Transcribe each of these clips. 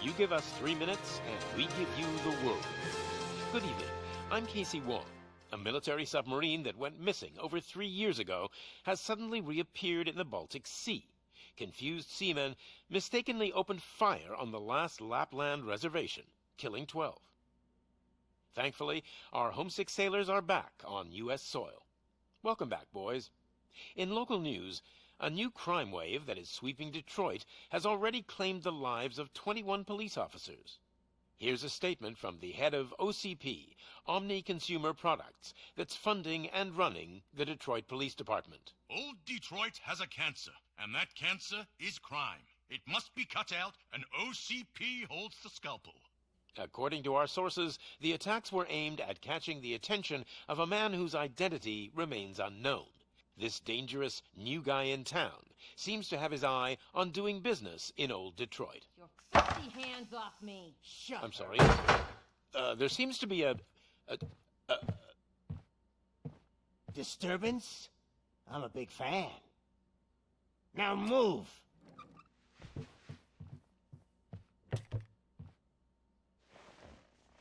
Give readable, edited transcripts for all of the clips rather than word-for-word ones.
You give us 3 minutes, and we give you the world. Good evening. I'm Casey Wong. A military submarine that went missing over 3 years ago has suddenly reappeared in the Baltic Sea. Confused seamen mistakenly opened fire on the last Lapland reservation, killing 12. Thankfully, our homesick sailors are back on U.S. soil. Welcome back, boys. In local news, a new crime wave that is sweeping Detroit has already claimed the lives of 21 police officers. Here's a statement from the head of OCP, Omni Consumer Products, that's funding and running the Detroit Police Department. Old Detroit has a cancer, and that cancer is crime. It must be cut out, and OCP holds the scalpel. According to our sources, the attacks were aimed at catching the attention of a man whose identity remains unknown. This dangerous new guy in town seems to have his eye on doing business in old Detroit. Your filthy hands off me! Shut I'm sorry. There seems to be a disturbance? I'm a big fan. Now move!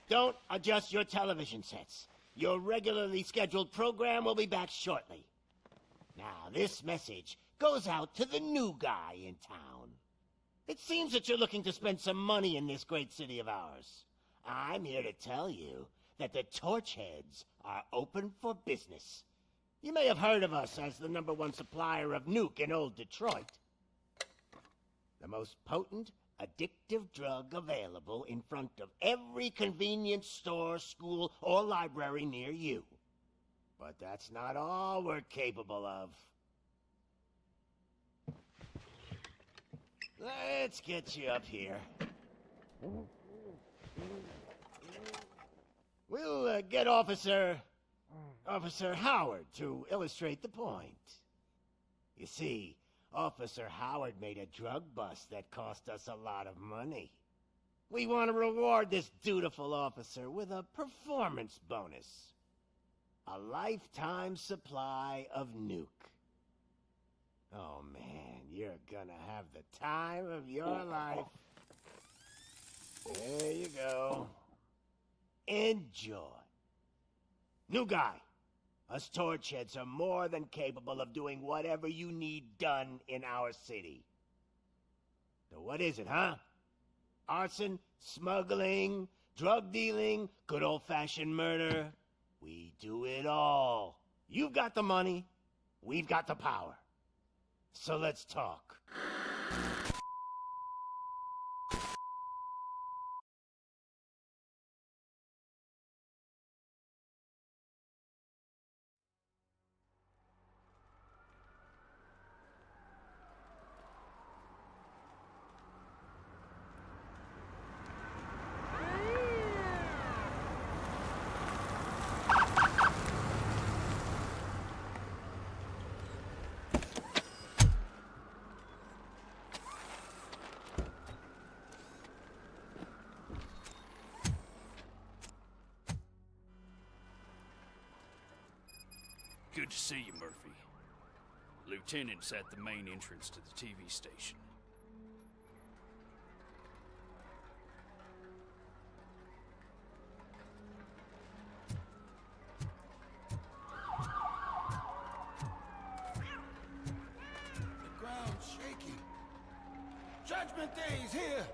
Don't adjust your television sets. Your regularly scheduled program will be back shortly. Now, this message goes out to the new guy in town. It seems that you're looking to spend some money in this great city of ours. I'm here to tell you that the Torchheads are open for business. You may have heard of us as the #1 supplier of nuke in old Detroit. The most potent, addictive drug available in front of every convenience store, school, or library near you. But that's not all we're capable of. Let's get you up here. We'll get Officer Howard to illustrate the point. You see, Officer Howard made a drug bust that cost us a lot of money. We want to reward this dutiful officer with a performance bonus. A lifetime supply of nuke. Oh man, you're gonna have the time of your life. There you go. Enjoy. New guy, us Torchheads are more than capable of doing whatever you need done in our city. So what is it, huh? Arson, smuggling, drug dealing, good old-fashioned murder? We do it all. You've got the money, we've got the power. So let's talk. Good to see you, Murphy. Lieutenant's at the main entrance to the TV station. The ground's shaking. Judgment Day is here!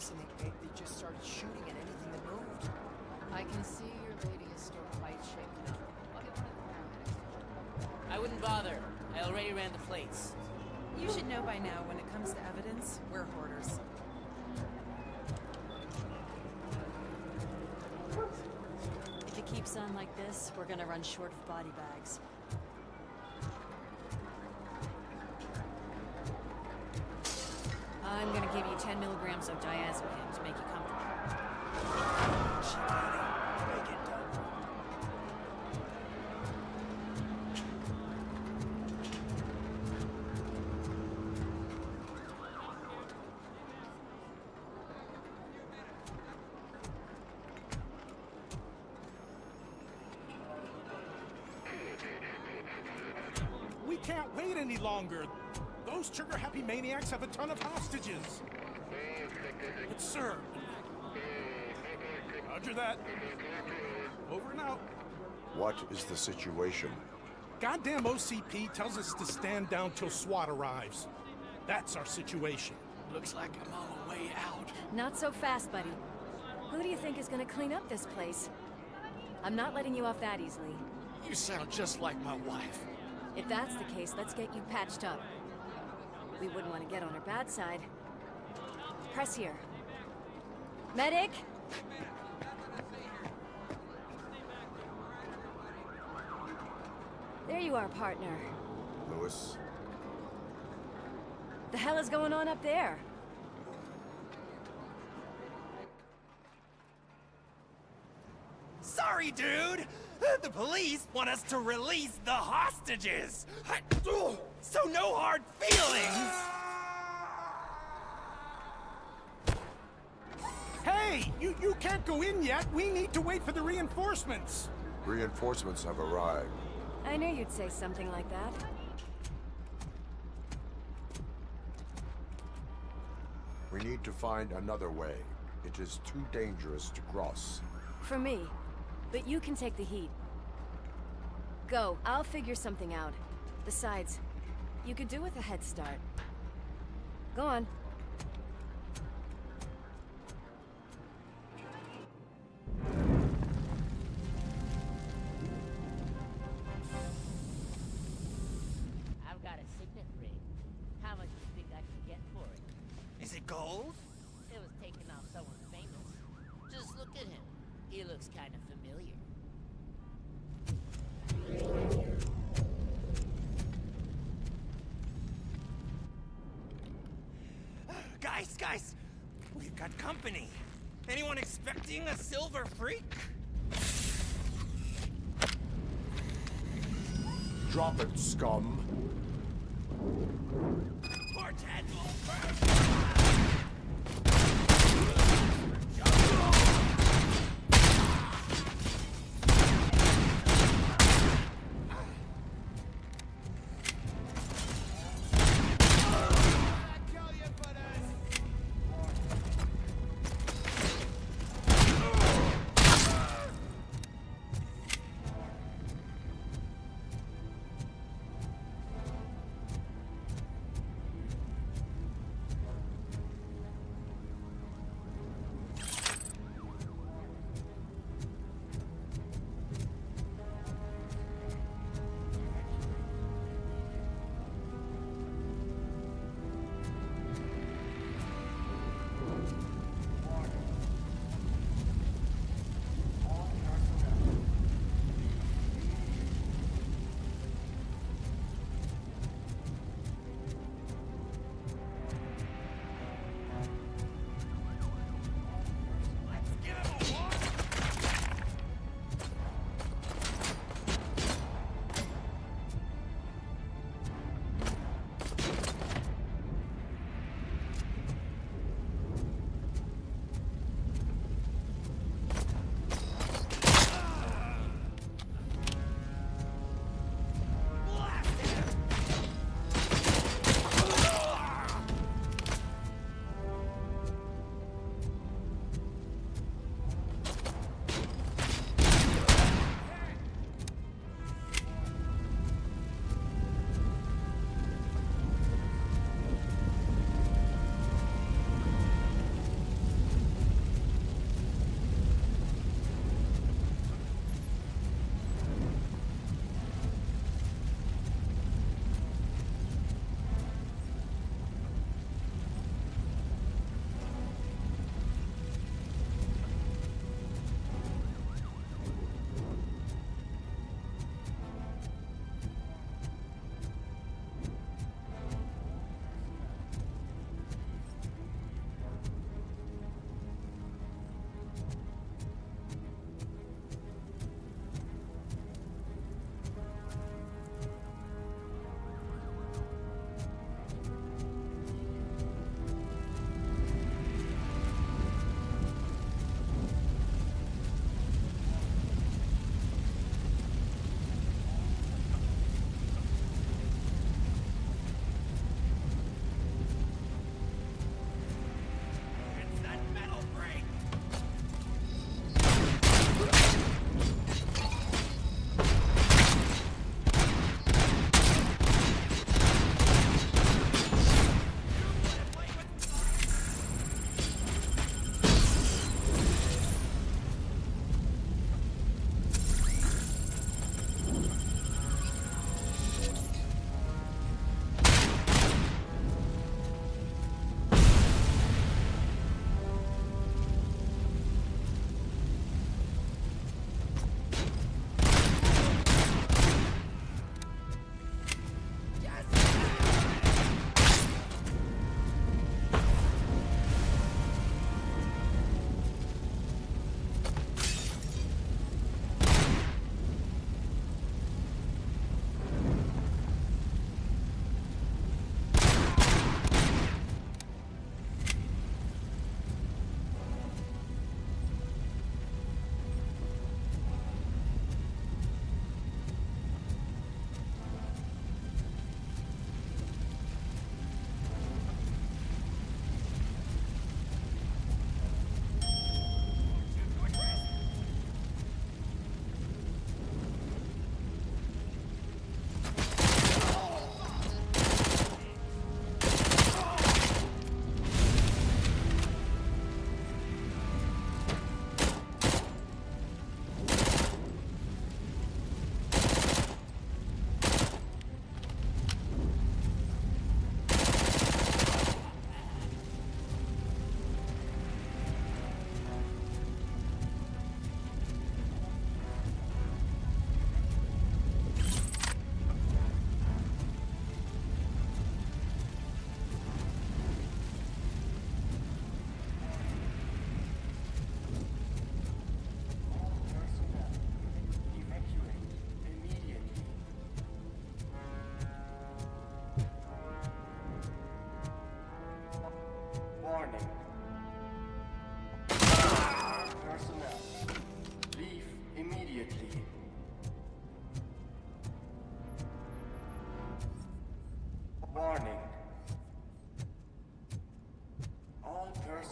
And they just started shooting at anything that moved. I can see your lady is still quite shaken up. I'll get one of the paramedics. I wouldn't bother. I already ran the plates. You should know by now, when it comes to evidence, we're hoarders. If it keeps on like this, we're gonna run short of body bags. I'm gonna give you 10 milligrams of diazepam to make you comfortable. Make it done. any longer. Those trigger-happy maniacs have a ton of hostages. But sir... Roger that. Over and out. What is the situation? Goddamn OCP tells us to stand down till SWAT arrives. That's our situation. Looks like I'm on my way out. Not so fast, buddy. Who do you think is gonna clean up this place? I'm not letting you off that easily. You sound just like my wife. If that's the case, let's get you patched up. We wouldn't want to get on her bad side. Press here. Medic! There you are, partner. Lewis? The hell is going on up there? Sorry, dude! The police want us to release the hostages! So no hard feelings! Hey! You can't go in yet! We need to wait for the reinforcements! Reinforcements have arrived. I knew you'd say something like that. We need to find another way. It is too dangerous to cross. For me. But you can take the heat. Go. I'll figure something out. Besides, you could do with a head start. Go on. I've got a signet ring. How much do you think I can get for it? Is it gold? It was taken off someone famous. Just look at him. He looks kind of familiar. Guys! We've got company. Anyone expecting a silver freak? Drop it, scum. Poor Tadpole!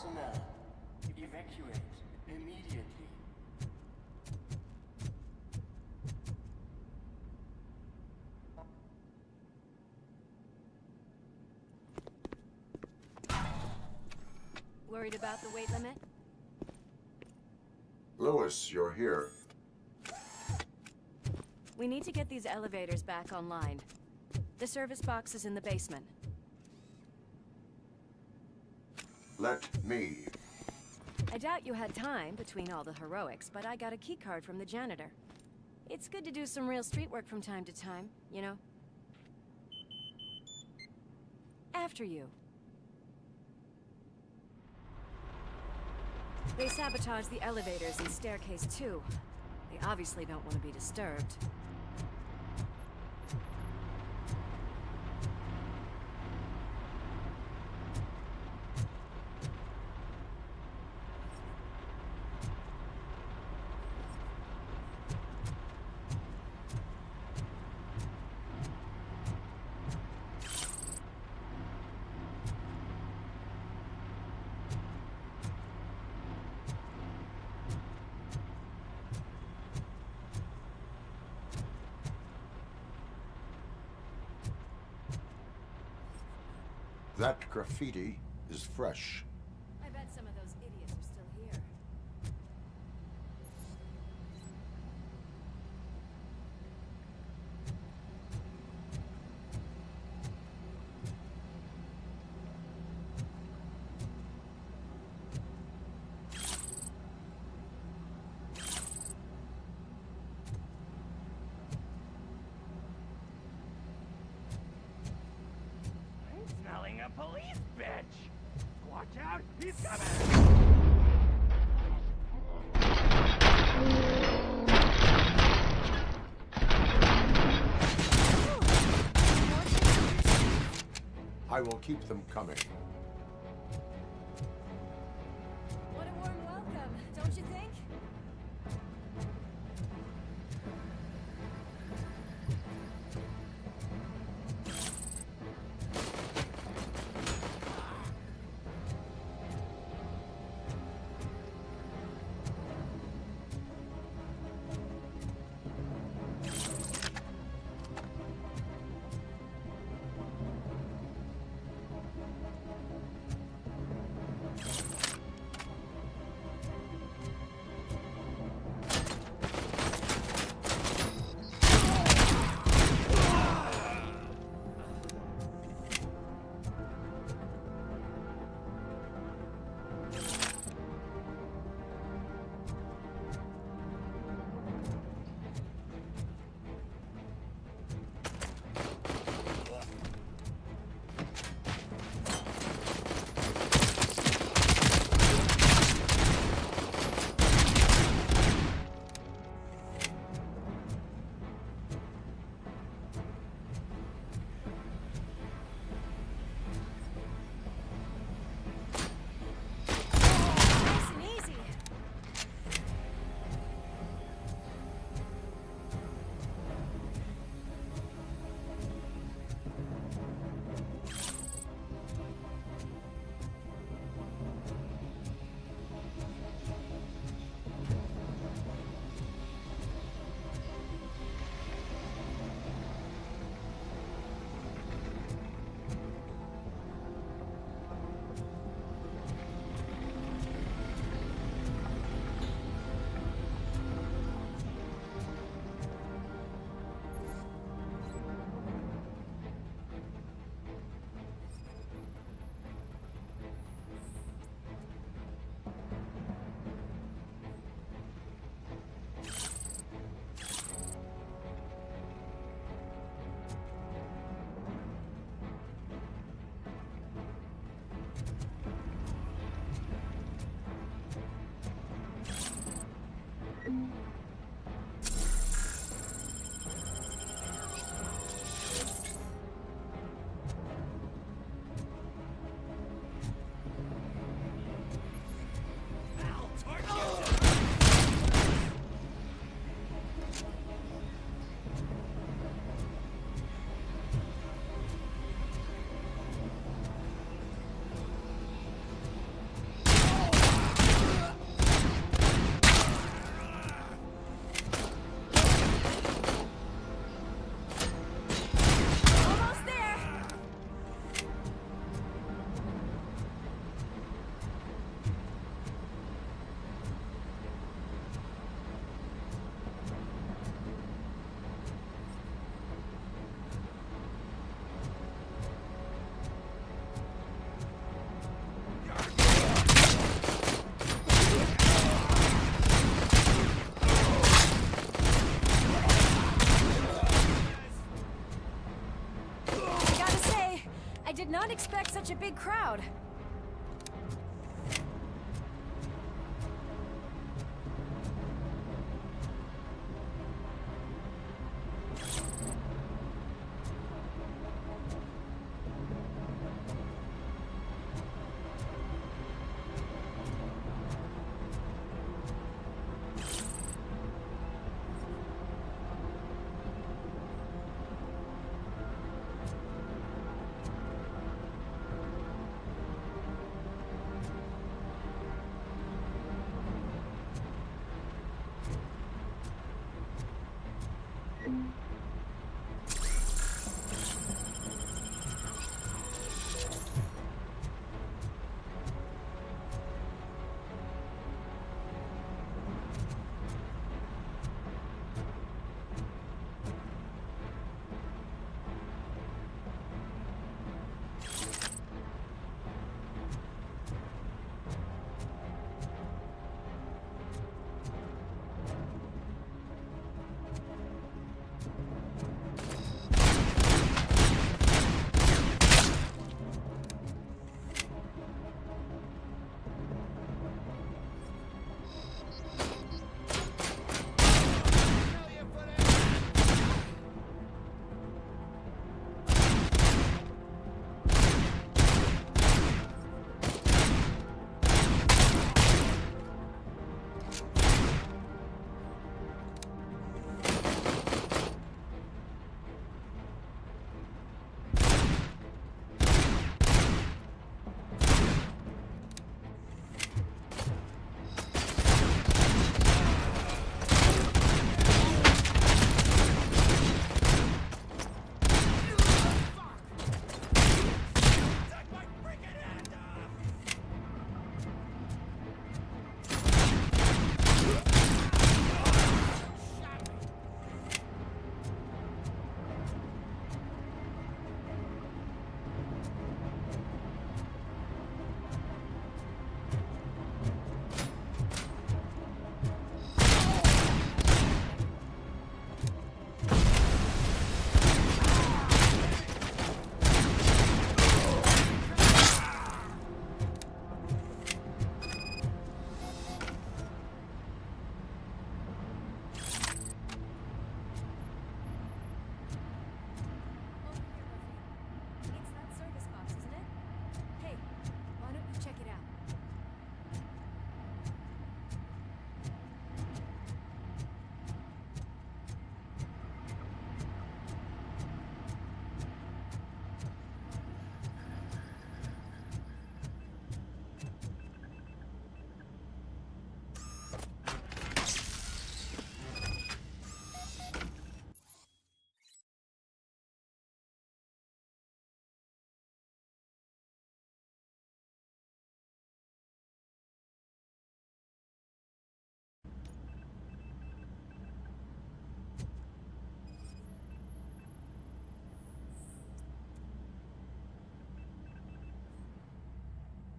personnel, evacuate immediately. Worried about the weight limit? Lewis, you're here. We need to get these elevators back online. The service box is in the basement. Let me. I doubt you had time between all the heroics, but I got a keycard from the janitor. It's good to do some real street work from time to time, you know? After you. They sabotaged the elevators and staircase too. They obviously don't want to be disturbed. That graffiti is fresh. I bet some of those idiots are still here. Smelling a police bitch! Watch out, he's coming! I will keep them coming. What a warm welcome, don't you think? did not expect such a big crowd.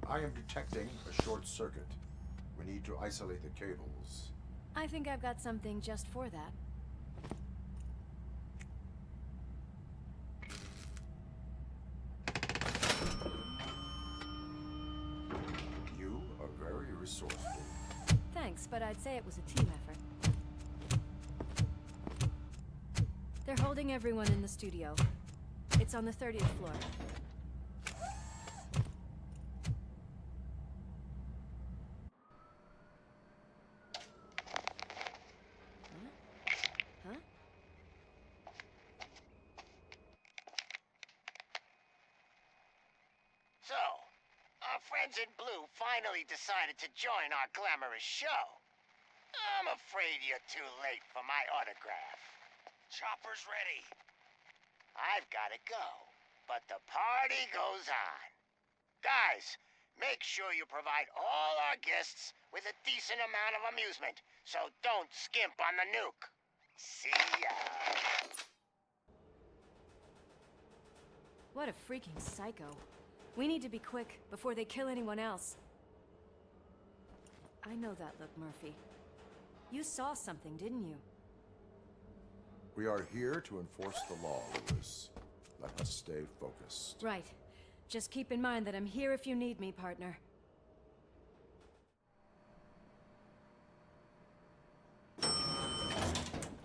I am detecting a short circuit. We need to isolate the cables. I think I've got something just for that. You are very resourceful. Thanks, but I'd say it was a team effort. They're holding everyone in the studio. It's on the 30th floor. Huh? So, our friends in blue finally decided to join our glamorous show. I'm afraid you're too late for my autograph. Chopper's ready. I've gotta go, but the party goes on. Guys, make sure you provide all our guests with a decent amount of amusement, so don't skimp on the nuke. See ya. What a freaking psycho. We need to be quick before they kill anyone else. I know that look, Murphy. You saw something, didn't you? We are here to enforce the law, Lewis. Let us stay focused. Right. Just keep in mind that I'm here if you need me, partner.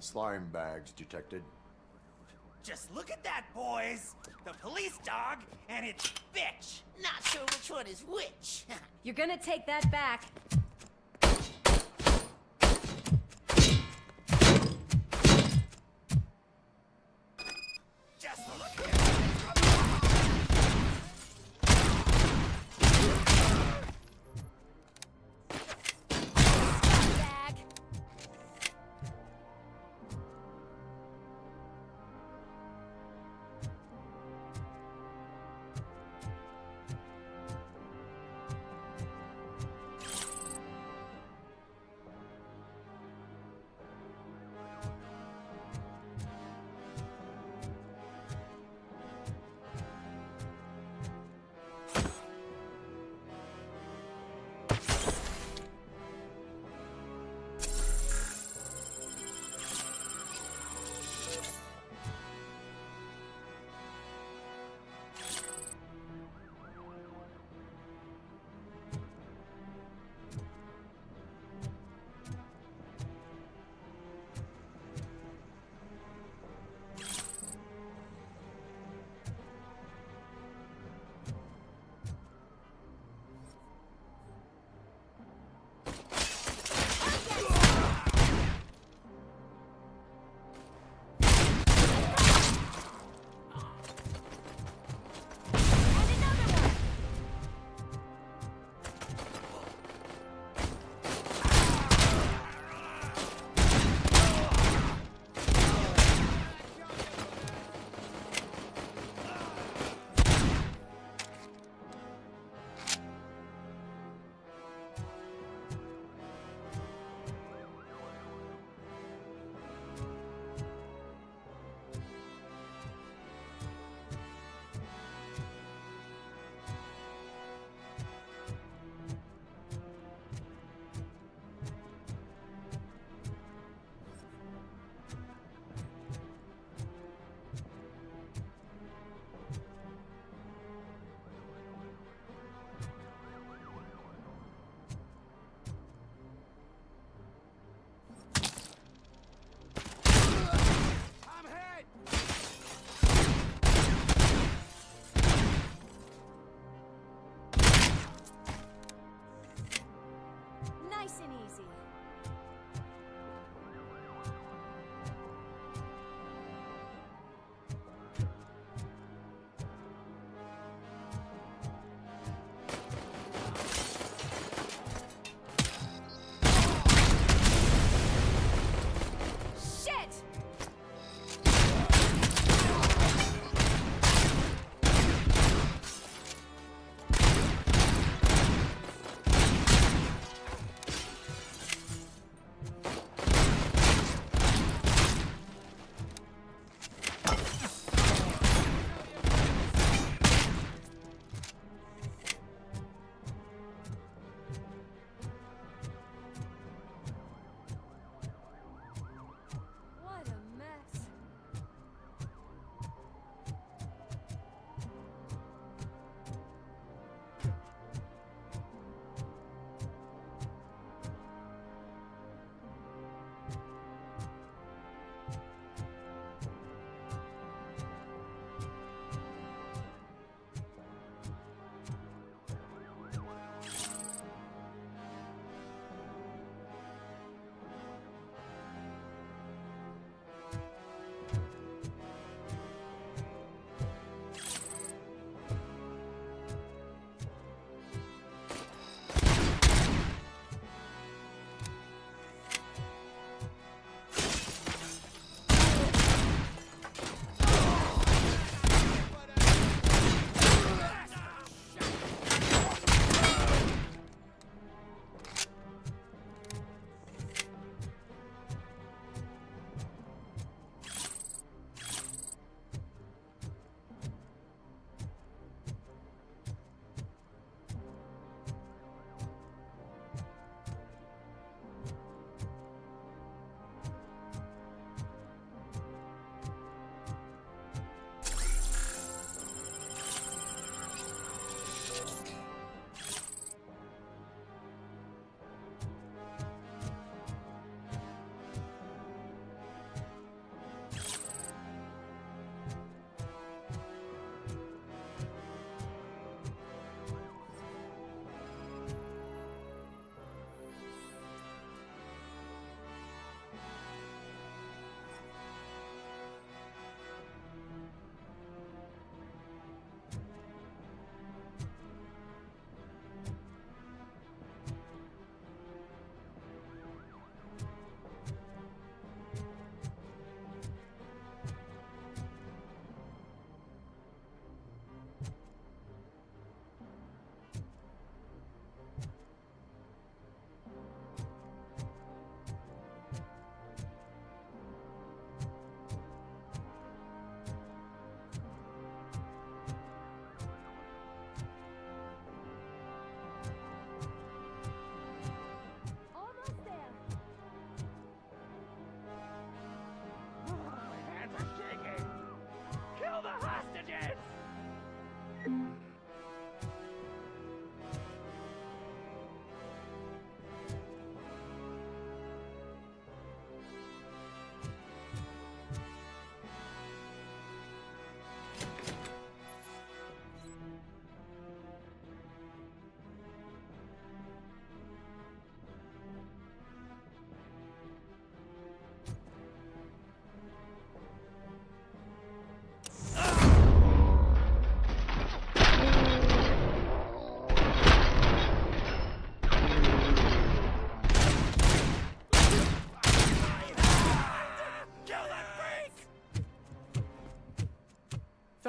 Slime bags detected. Just look at that, boys! The police dog and its bitch! Not sure which one is which. You're gonna take that back. Just look at it! Bag.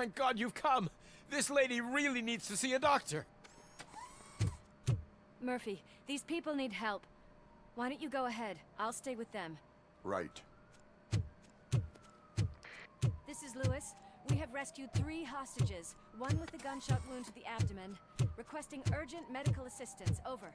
Thank God you've come. This lady really needs to see a doctor. Murphy, these people need help. Why don't you go ahead? I'll stay with them. Right. This is Lewis. We have rescued 3 hostages, one with a gunshot wound to the abdomen. Requesting urgent medical assistance. Over.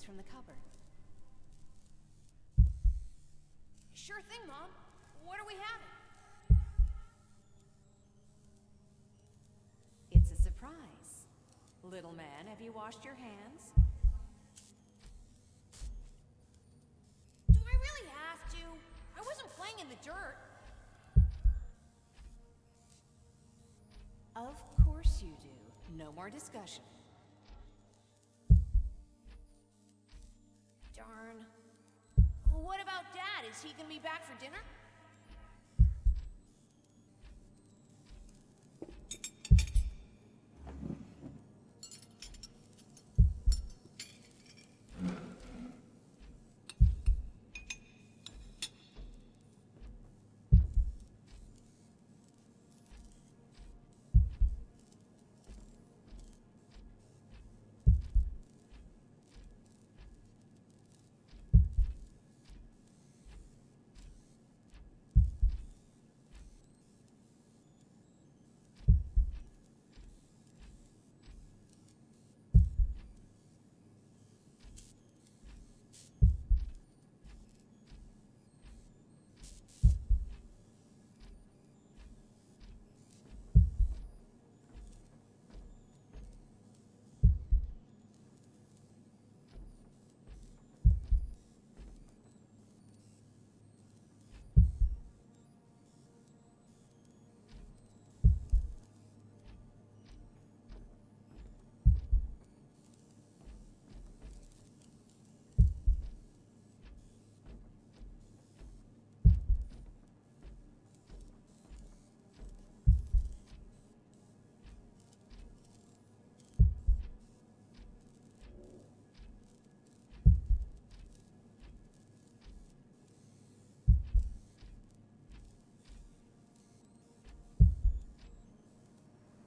from the cupboard. Sure thing, Mom. What are we having? It's a surprise. Little man, have you washed your hands? Do I really have to? I wasn't playing in the dirt. Of course you do. No more discussion. Darn. What about Dad? Is he gonna be back for dinner?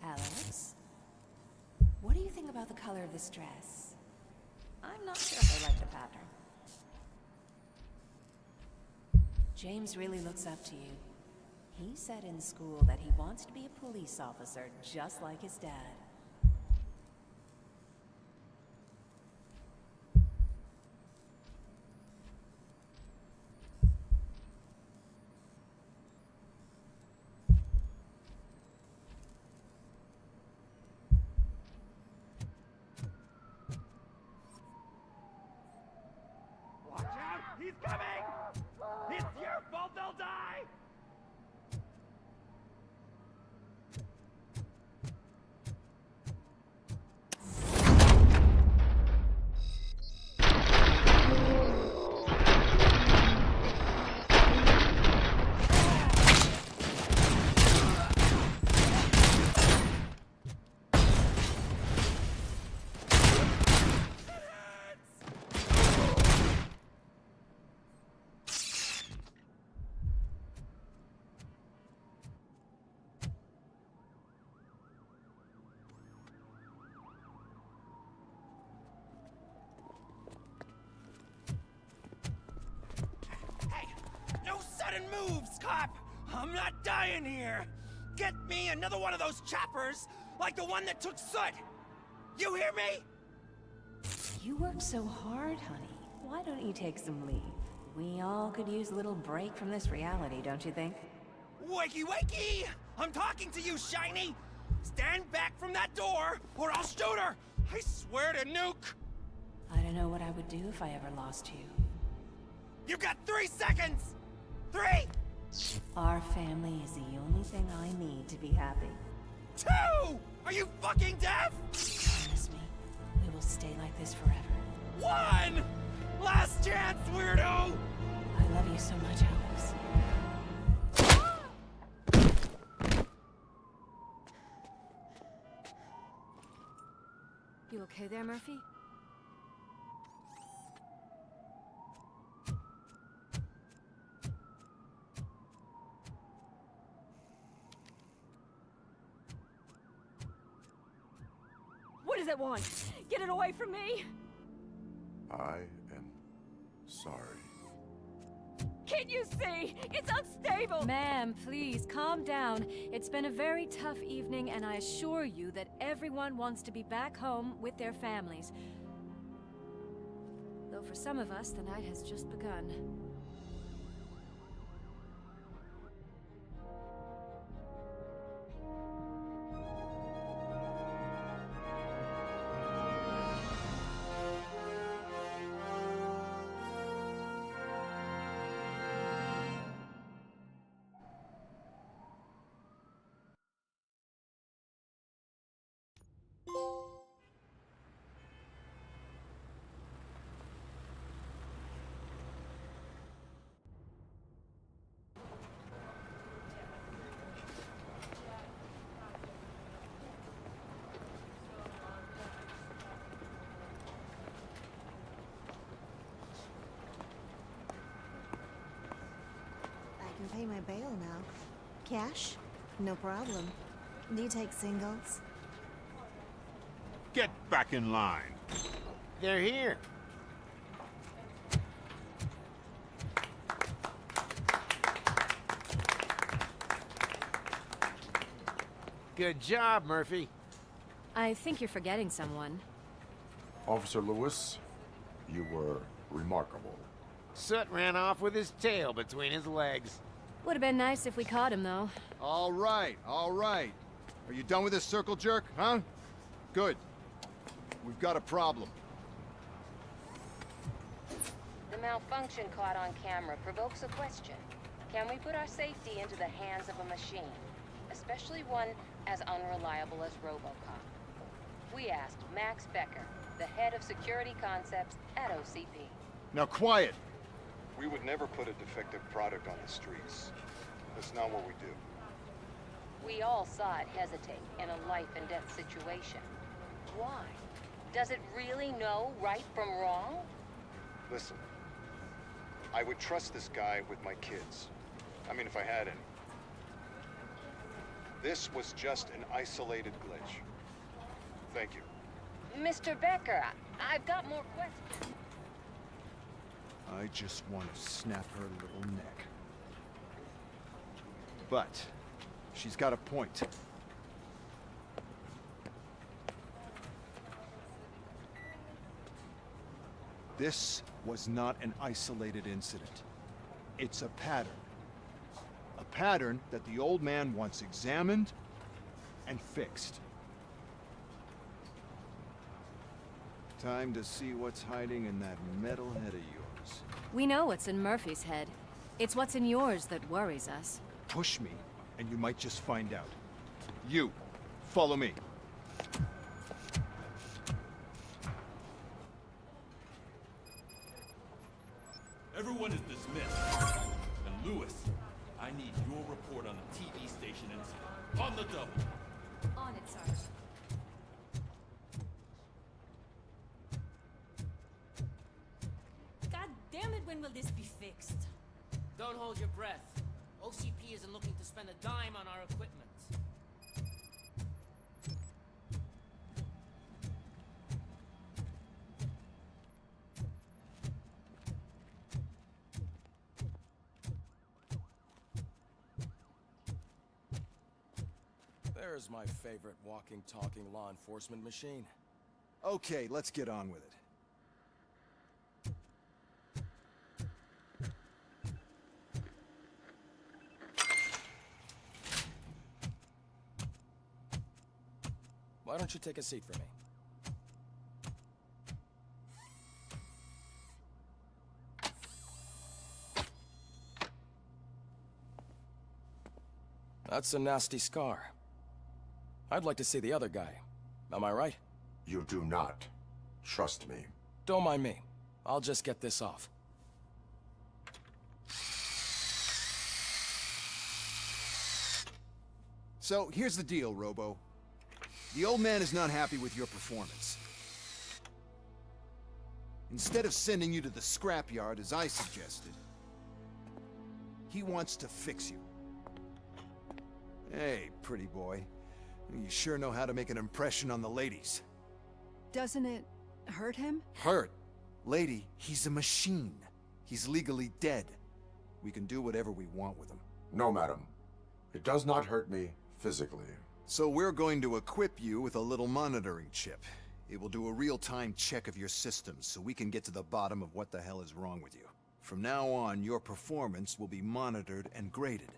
Alex? What do you think about the color of this dress? I'm not sure if I like the pattern. James really looks up to you. He said in school that he wants to be a police officer just like his dad. Watch out! He's coming! It's your fault they'll die! No sudden moves, cop! I'm not dying here! Get me another one of those choppers, like the one that took Soot! You hear me? You work so hard, honey. Why don't you take some leave? We all could use a little break from this reality, don't you think? Wakey wakey! I'm talking to you, Shiny! Stand back from that door, or I'll shoot her! I swear to nuke! I don't know what I would do if I ever lost you. You got 3 seconds! 3! Our family is the only thing I need to be happy. 2! Are you fucking deaf? Promise me, we will stay like this forever. 1! Last chance, weirdo! I love you so much, Alex. You okay there, Murphy? What does it want? Get it away from me! I am sorry. Can't you see? It's unstable! Ma'am, please, calm down. It's been a very tough evening, and I assure you that everyone wants to be back home with their families. Though for some of us, the night has just begun. I can pay my bail now. Cash? No problem. Do you take singles? Get back in line. They're here. Good job, Murphy. I think you're forgetting someone. Officer Lewis, you were remarkable. Soot ran off with his tail between his legs. Would have been nice if we caught him, though. All right, all right. Are you done with this circle jerk, huh? Good. We've got a problem. The malfunction caught on camera provokes a question. Can we put our safety into the hands of a machine? Especially one as unreliable as RoboCop. We asked Max Becker, the head of security concepts at OCP. Now quiet! We would never put a defective product on the streets. That's not what we do. We all saw it hesitate in a life-and-death situation. Why? Does it really know right from wrong? Listen, I would trust this guy with my kids. I mean, if I had any. This was just an isolated glitch. Thank you. Mr. Becker, I've got more questions. I just want to snap her little neck. But she's got a point. This was not an isolated incident. It's a pattern. A pattern that the old man wants examined and fixed. Time to see what's hiding in that metal head of yours. We know what's in Murphy's head. It's what's in yours that worries us. Push me, and you might just find out. You, follow me. Everyone is dismissed. And Lewis, I need your report on the TV station incident. On the double. On it, Sarge. God damn it, when will this be fixed? Don't hold your breath. OCP isn't looking to spend a dime on our equipment. There's my favorite walking, talking law enforcement machine. Okay, let's get on with it. Why don't you take a seat for me? That's a nasty scar. I'd like to see the other guy. Am I right? You do not. Trust me. Don't mind me. I'll just get this off. So, here's the deal, Robo. The old man is not happy with your performance. Instead of sending you to the scrapyard, as I suggested, he wants to fix you. Hey, pretty boy. You sure know how to make an impression on the ladies. Doesn't it hurt him? Hurt? Lady, he's a machine. He's legally dead. We can do whatever we want with him. No, madam. It does not hurt me physically. So we're going to equip you with a little monitoring chip. It will do a real-time check of your systems so we can get to the bottom of what the hell is wrong with you. From now on, your performance will be monitored and graded.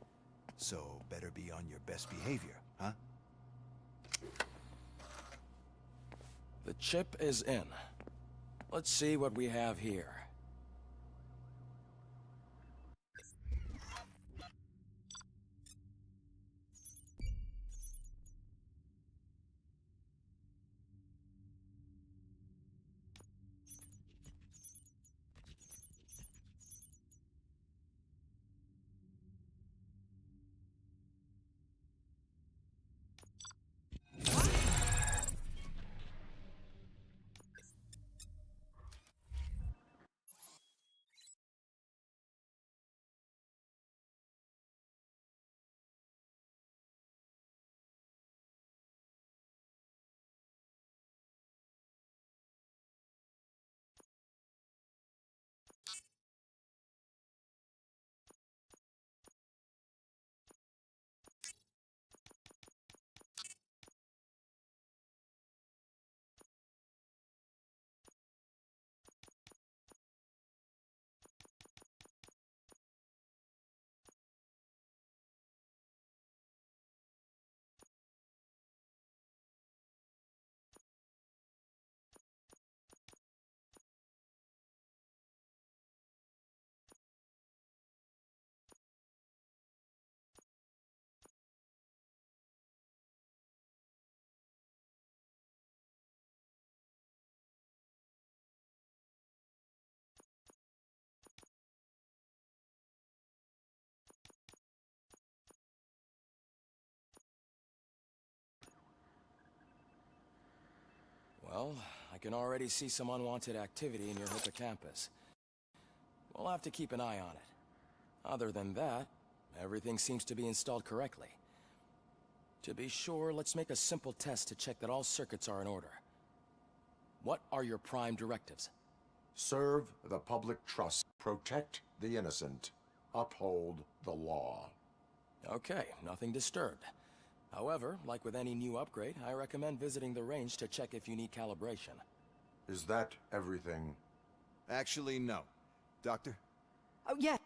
So, better be on your best behavior, huh? The chip is in. Let's see what we have here. Well, I can already see some unwanted activity in your hippocampus. We'll have to keep an eye on it. Other than that, everything seems to be installed correctly. To be sure, let's make a simple test to check that all circuits are in order. What are your prime directives? Serve the public trust. Protect the innocent. Uphold the law. Okay, nothing disturbed. However, like with any new upgrade, I recommend visiting the range to check if you need calibration. Is that everything? Actually, no. Doctor? Oh, yeah.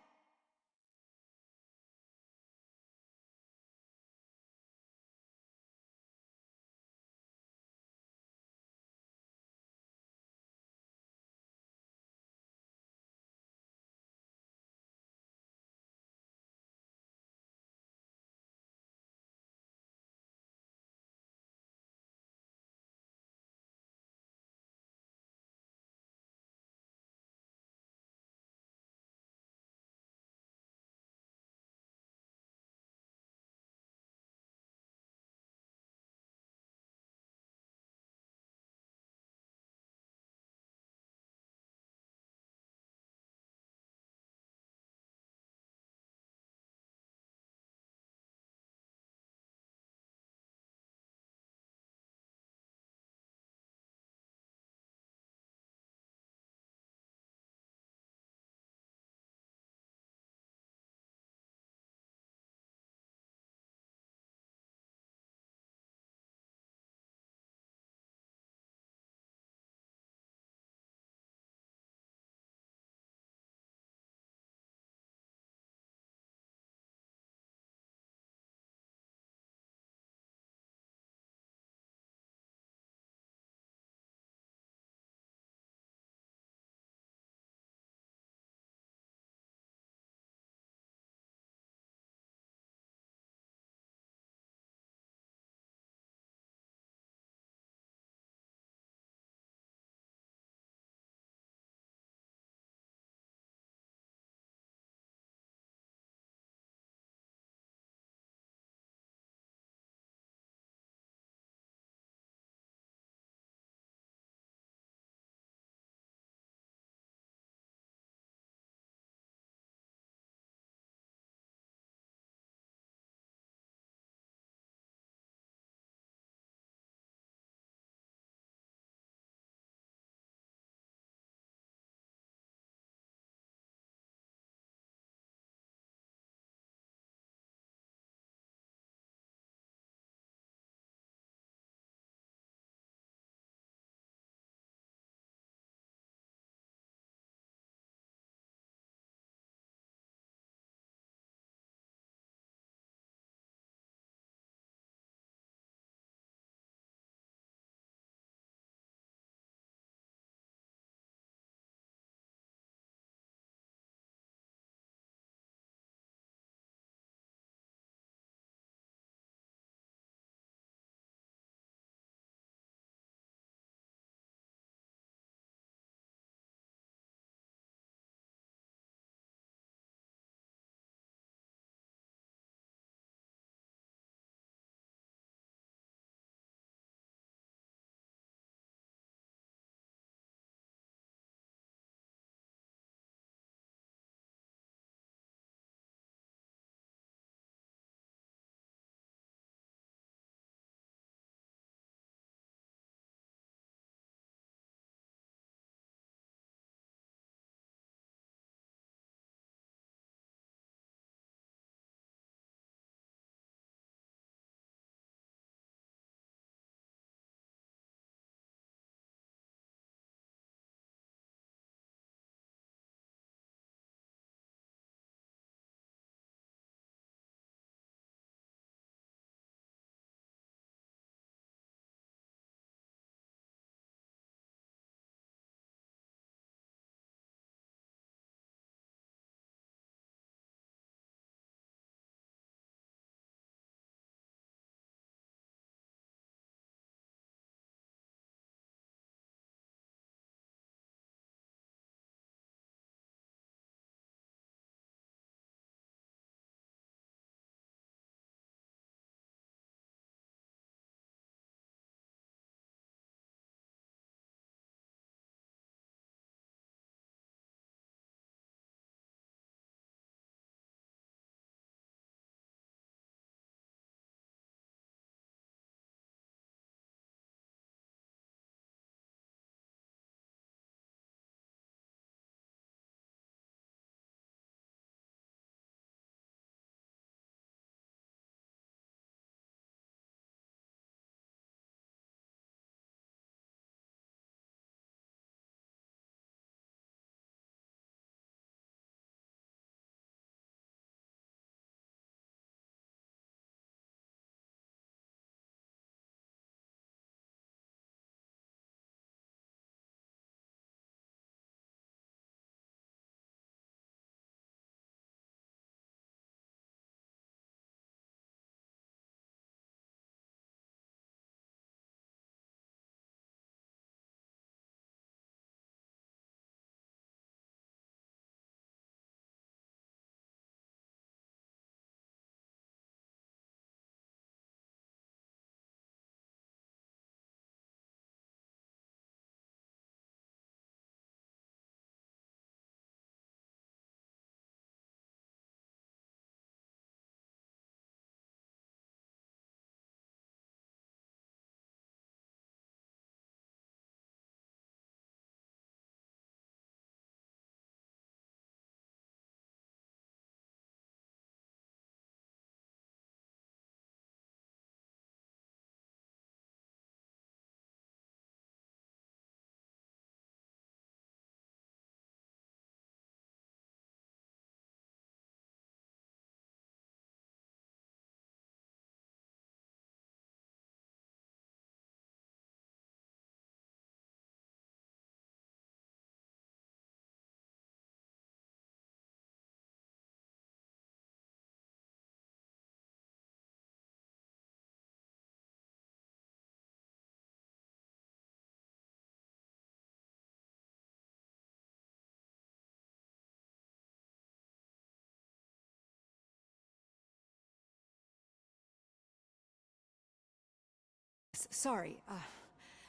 Sorry.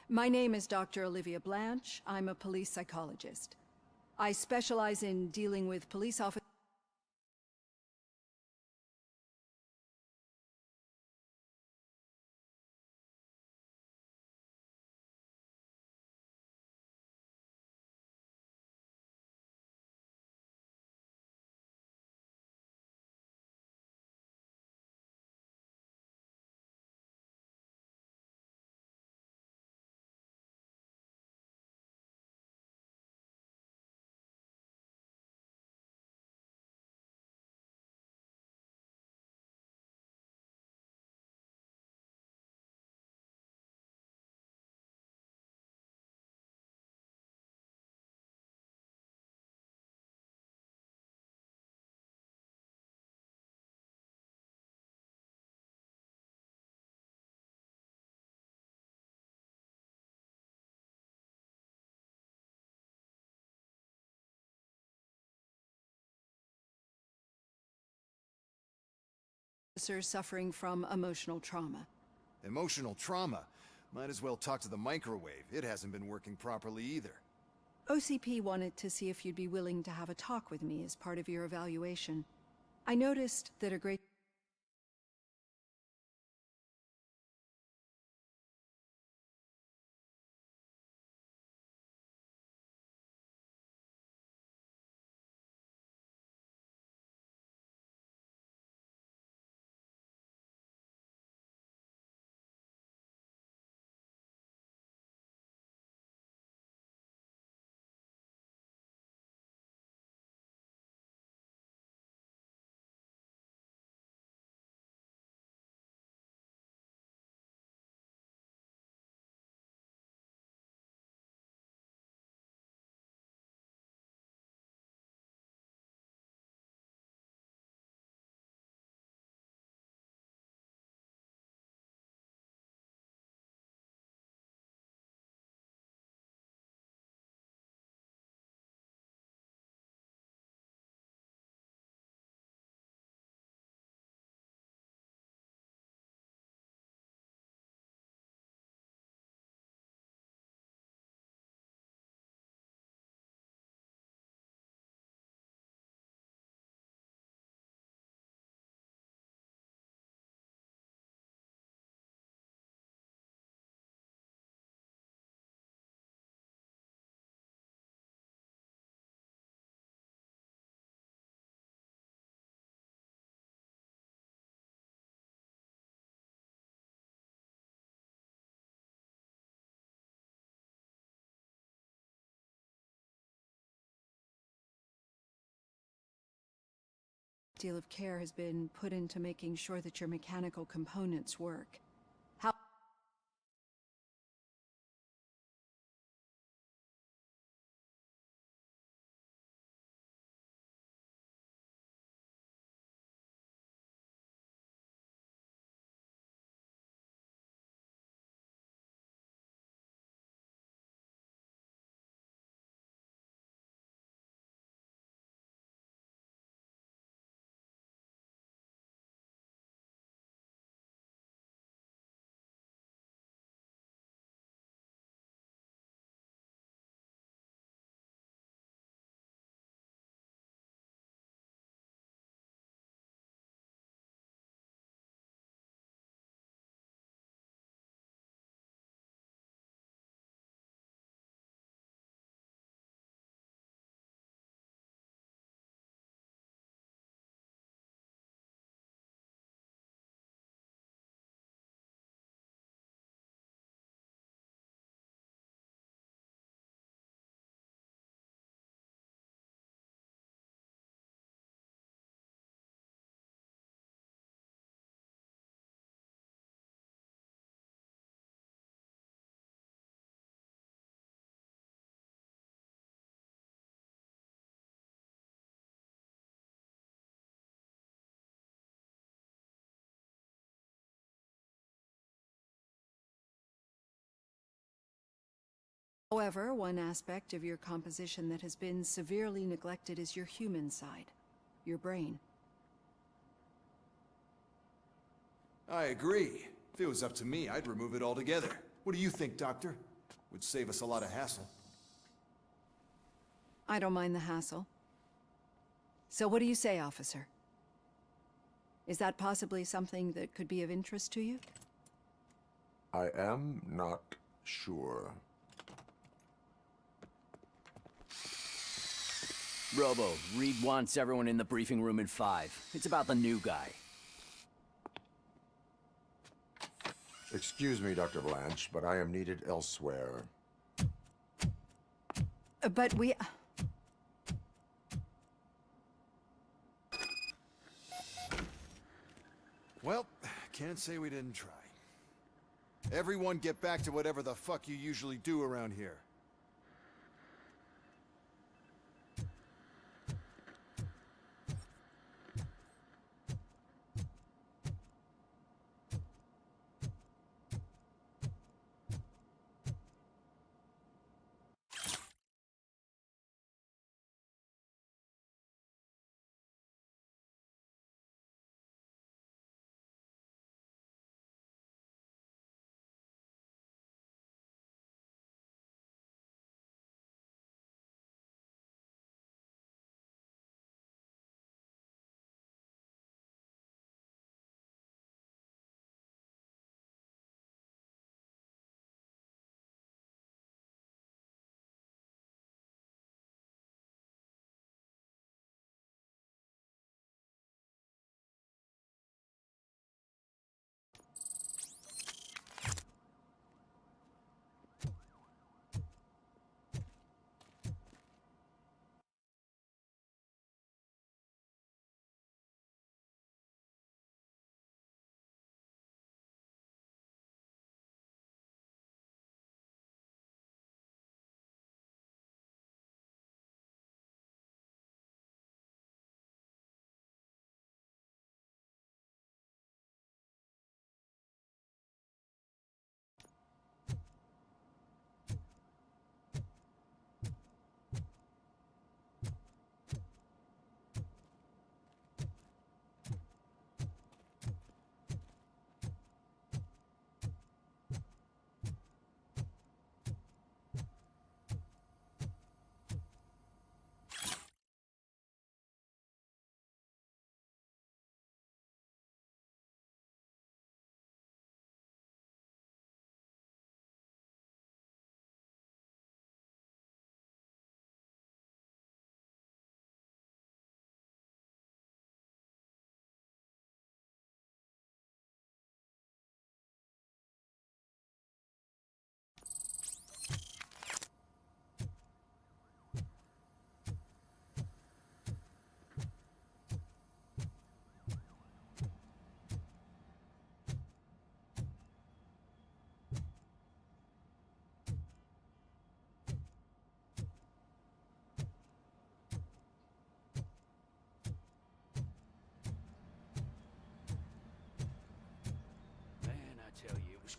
My name is Dr. Olivia Blanche. I'm a police psychologist. I specialize in dealing with police officers suffering from emotional trauma. Emotional trauma? Might as well talk to the microwave. It hasn't been working properly either. OCP wanted to see if you'd be willing to have a talk with me as part of your evaluation. I noticed that a great deal of care has been put into making sure that your mechanical components work. How However, one aspect of your composition that has been severely neglected is your human side, your brain. I agree. If it was up to me, I'd remove it altogether. What do you think, Doctor? Would save us a lot of hassle. I don't mind the hassle. So what do you say, officer? Is that possibly something that could be of interest to you? I am not sure. Robo, Reed wants everyone in the briefing room in 5. It's about the new guy. Excuse me, Dr. Blanche, but I am needed elsewhere. But we... Well, can't say we didn't try. Everyone get back to whatever the fuck you usually do around here.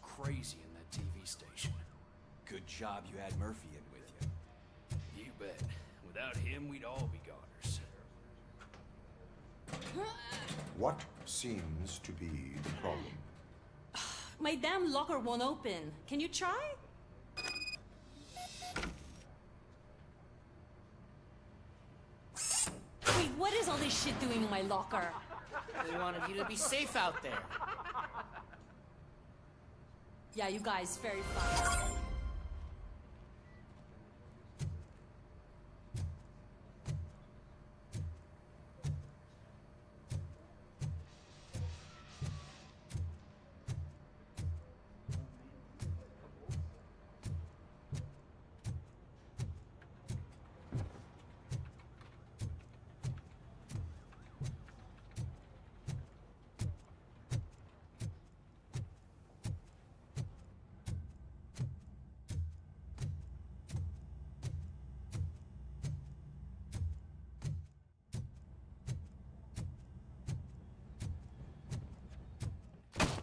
Crazy in that TV station. Good job you had Murphy in with you. You bet. Without him, we'd all be goners. What seems to be the problem? My damn locker won't open. Can you try? Wait, what is all this shit doing in my locker? They wanted you to be safe out there. Yeah, you guys, very fun.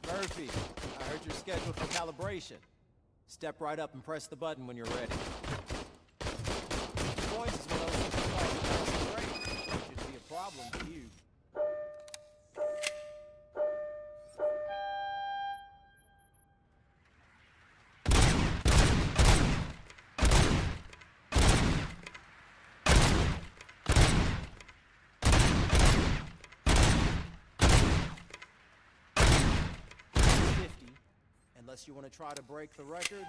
Murphy, I heard you're scheduled for calibration. Step right up and press the button when you're ready. Points is one of those things like great. Shouldn't be a problem for you. Unless you want to try to break the record.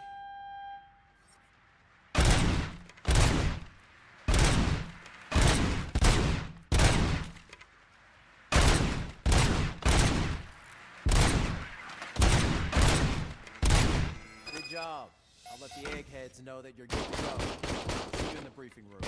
Good job. I'll let the eggheads know that you're good to go. See you in the briefing room.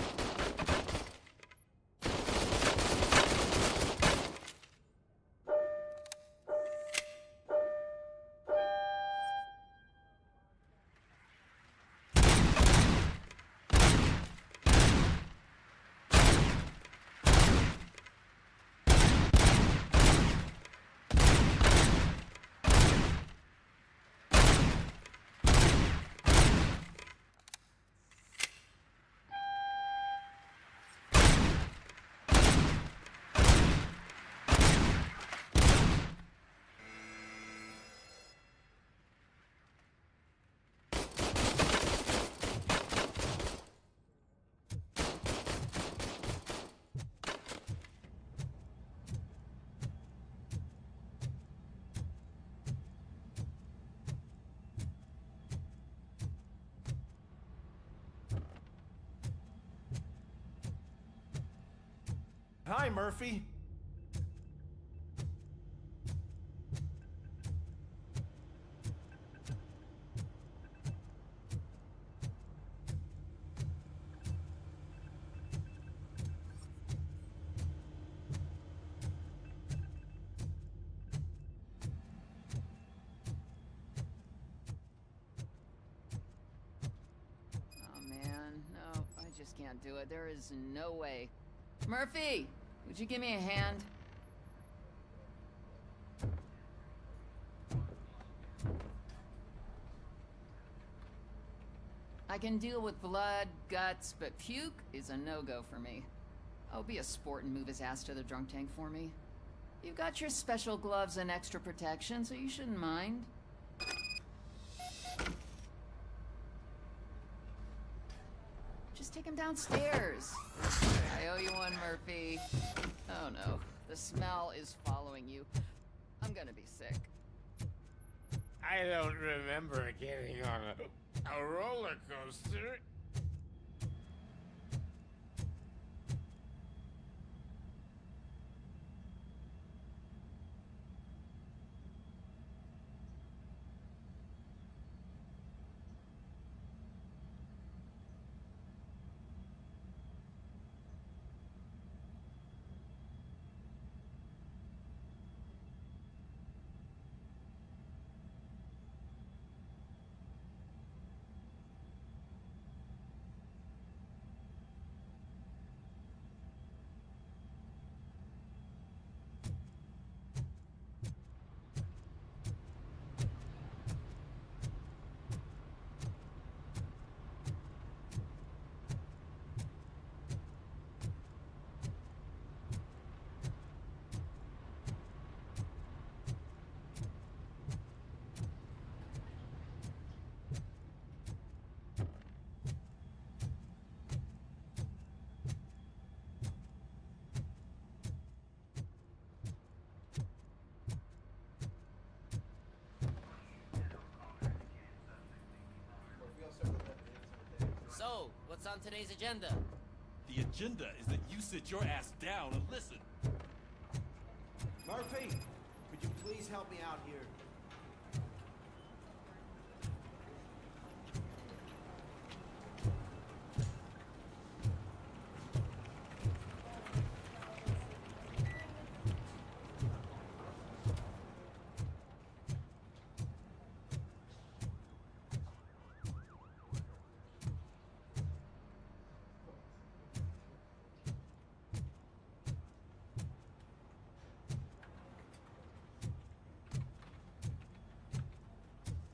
Hi, Murphy. Oh man, no, I just can't do it. There is no way. Murphy, would you give me a hand? I can deal with blood, guts, but puke is a no-go for me. Oh, be a sport and move his ass to the drunk tank for me. You've got your special gloves and extra protection, so you shouldn't mind. Just take him downstairs. I owe you one, Murphy. Oh no, the smell is following you. I'm gonna be sick. I don't remember getting on a roller coaster. So, what's on today's agenda? The agenda is that you sit your ass down and listen. Murphy, could you please help me out here?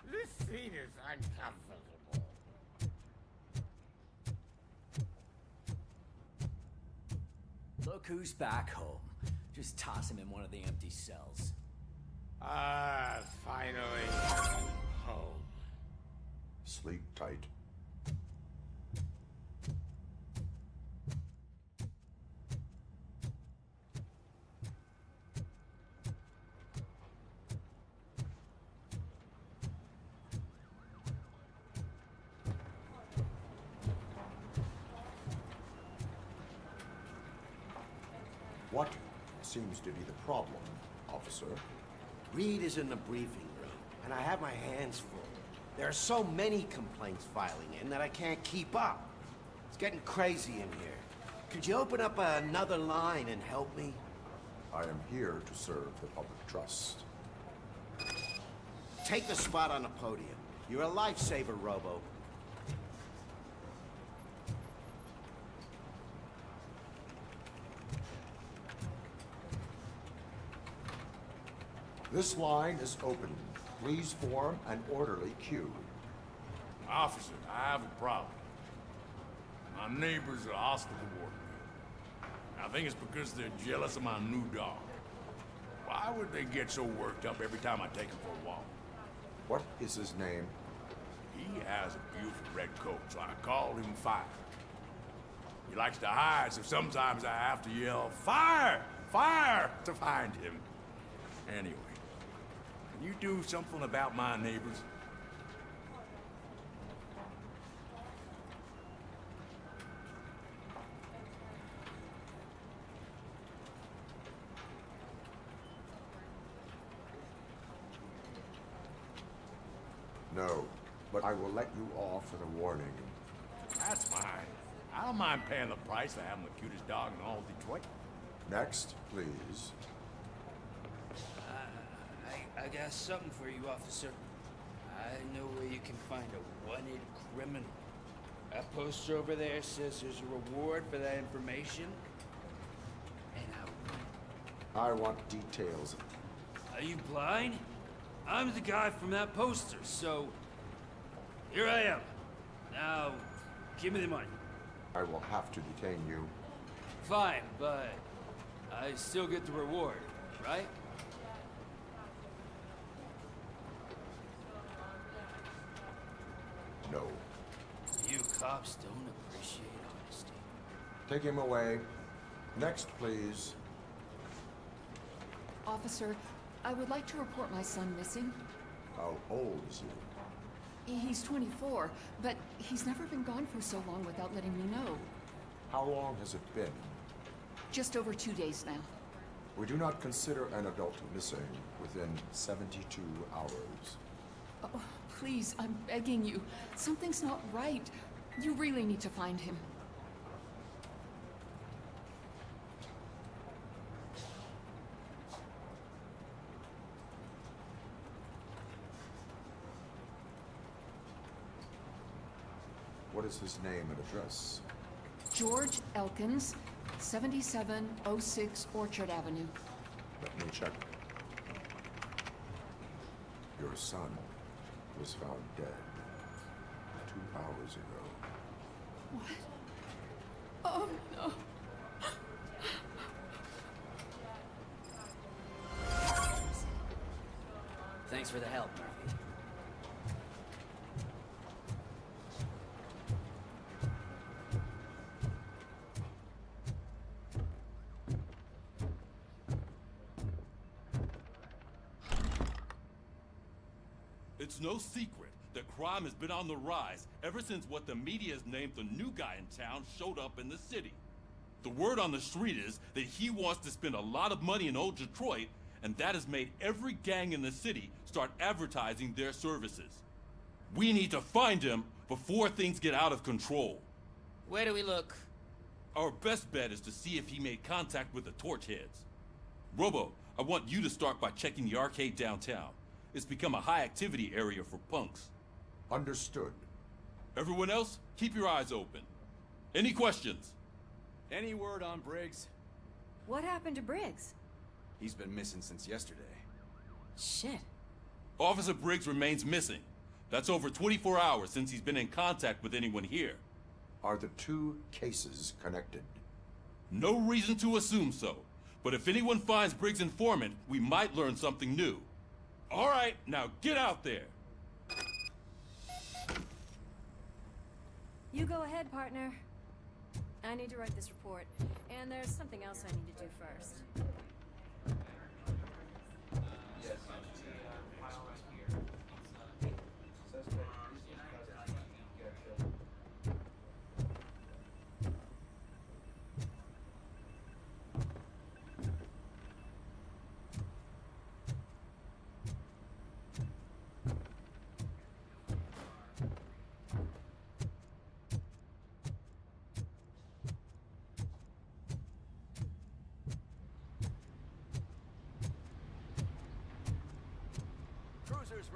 This seat is uncomfortable. Look who's back home. Just toss him in one of the empty cells. Ah, finally. Home. Sleep tight. What seems to be the problem, officer? Reed is in the briefing room, and I have my hands full. There are so many complaints filing in that I can't keep up. It's getting crazy in here. Could you open up another line and help me? I am here to serve the public trust. Take the spot on the podium. You're a lifesaver, Robo. This line is open. Please form an orderly queue. Officer, I have a problem. My neighbors are hostile toward me. I think it's because they're jealous of my new dog. Why would they get so worked up every time I take him for a walk? What is his name? He has a beautiful red coat, so I call him Fire. He likes to hide, so sometimes I have to yell, "Fire! Fire!" to find him. Anyway, can you do something about my neighbors? No, but I will let you off with a warning. That's fine. I don't mind paying the price for having the cutest dog in all Detroit. Next, please. I got something for you, officer. I know where you can find a wanted criminal. That poster over there says there's a reward for that information. And I want details. Are you blind? I'm the guy from that poster, so... Here I am. Now, give me the money. I will have to detain you. Fine, but I still get the reward, right? No. You cops don't appreciate honesty. Take him away. Next, please. Officer, I would like to report my son missing. How old is he? He's 24, but he's never been gone for so long without letting me know. How long has it been? Just over 2 days now. We do not consider an adult missing within 72 hours. Oh, please, I'm begging you. Something's not right. You really need to find him. What is his name and address? George Elkins, 7706 Orchard Avenue. Let me check. Your son was found dead 2 hours ago. What? Oh, no. Thanks for the help, Murphy. It's no secret that crime has been on the rise ever since what the media has named the new guy in town showed up in the city. The word on the street is that he wants to spend a lot of money in old Detroit, and that has made every gang in the city start advertising their services. We need to find him before things get out of control. Where do we look? Our best bet is to see if he made contact with the Torchheads. Robo, I want you to start by checking the arcade downtown. It's become a high-activity area for punks. Understood. Everyone else, keep your eyes open. Any questions? Any word on Briggs? What happened to Briggs? He's been missing since yesterday. Shit. Officer Briggs remains missing. That's over 24 hours since he's been in contact with anyone here. Are the two cases connected? No reason to assume so. But if anyone finds Briggs' informant, we might learn something new. All right, now get out there. You go ahead, partner. I need to write this report, and there's something else I need to do first.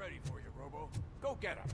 ready for you, Robo. Go get him.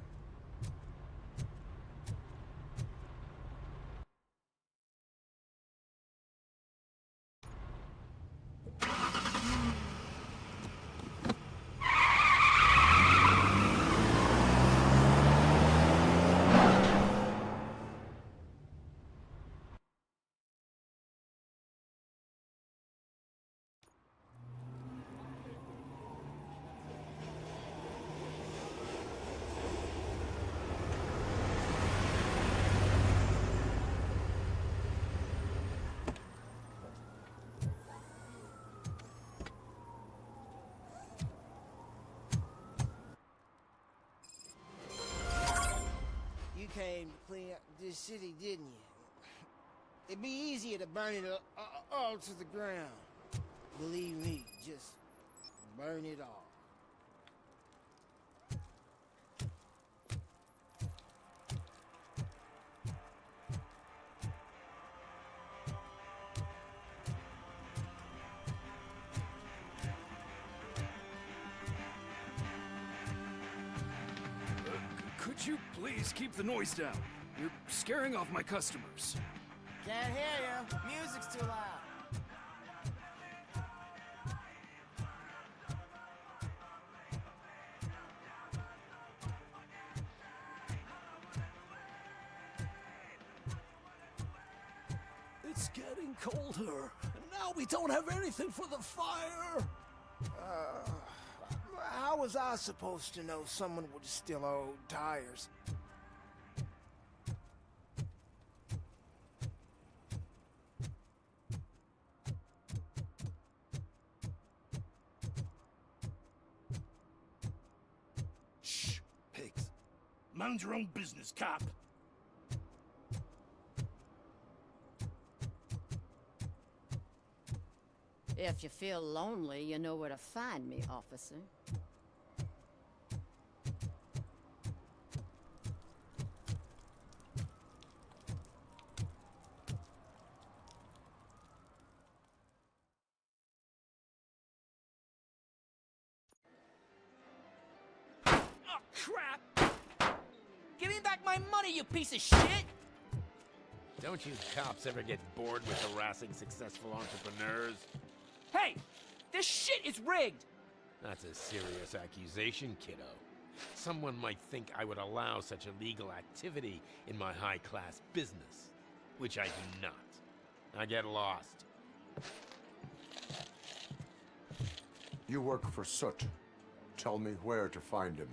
You came to clean up this city, didn't you? It'd be easier to burn it all to the ground. Believe me, just burn it all. Could you please keep the noise down? You're scaring off my customers. Can't hear you. Music's too loud. It's getting colder, and now we don't have anything for the fire. How was I supposed to know someone would steal our old tires? Shh, pigs. Mind your own business, cop. If you feel lonely, you know where to find me, officer. Oh, crap! Give me back my money, you piece of shit! Don't you cops ever get bored with harassing successful entrepreneurs? Hey! This shit is rigged! That's a serious accusation, kiddo. Someone might think I would allow such illegal activity in my high-class business, which I do not. I get lost. You work for Soot. Tell me where to find him.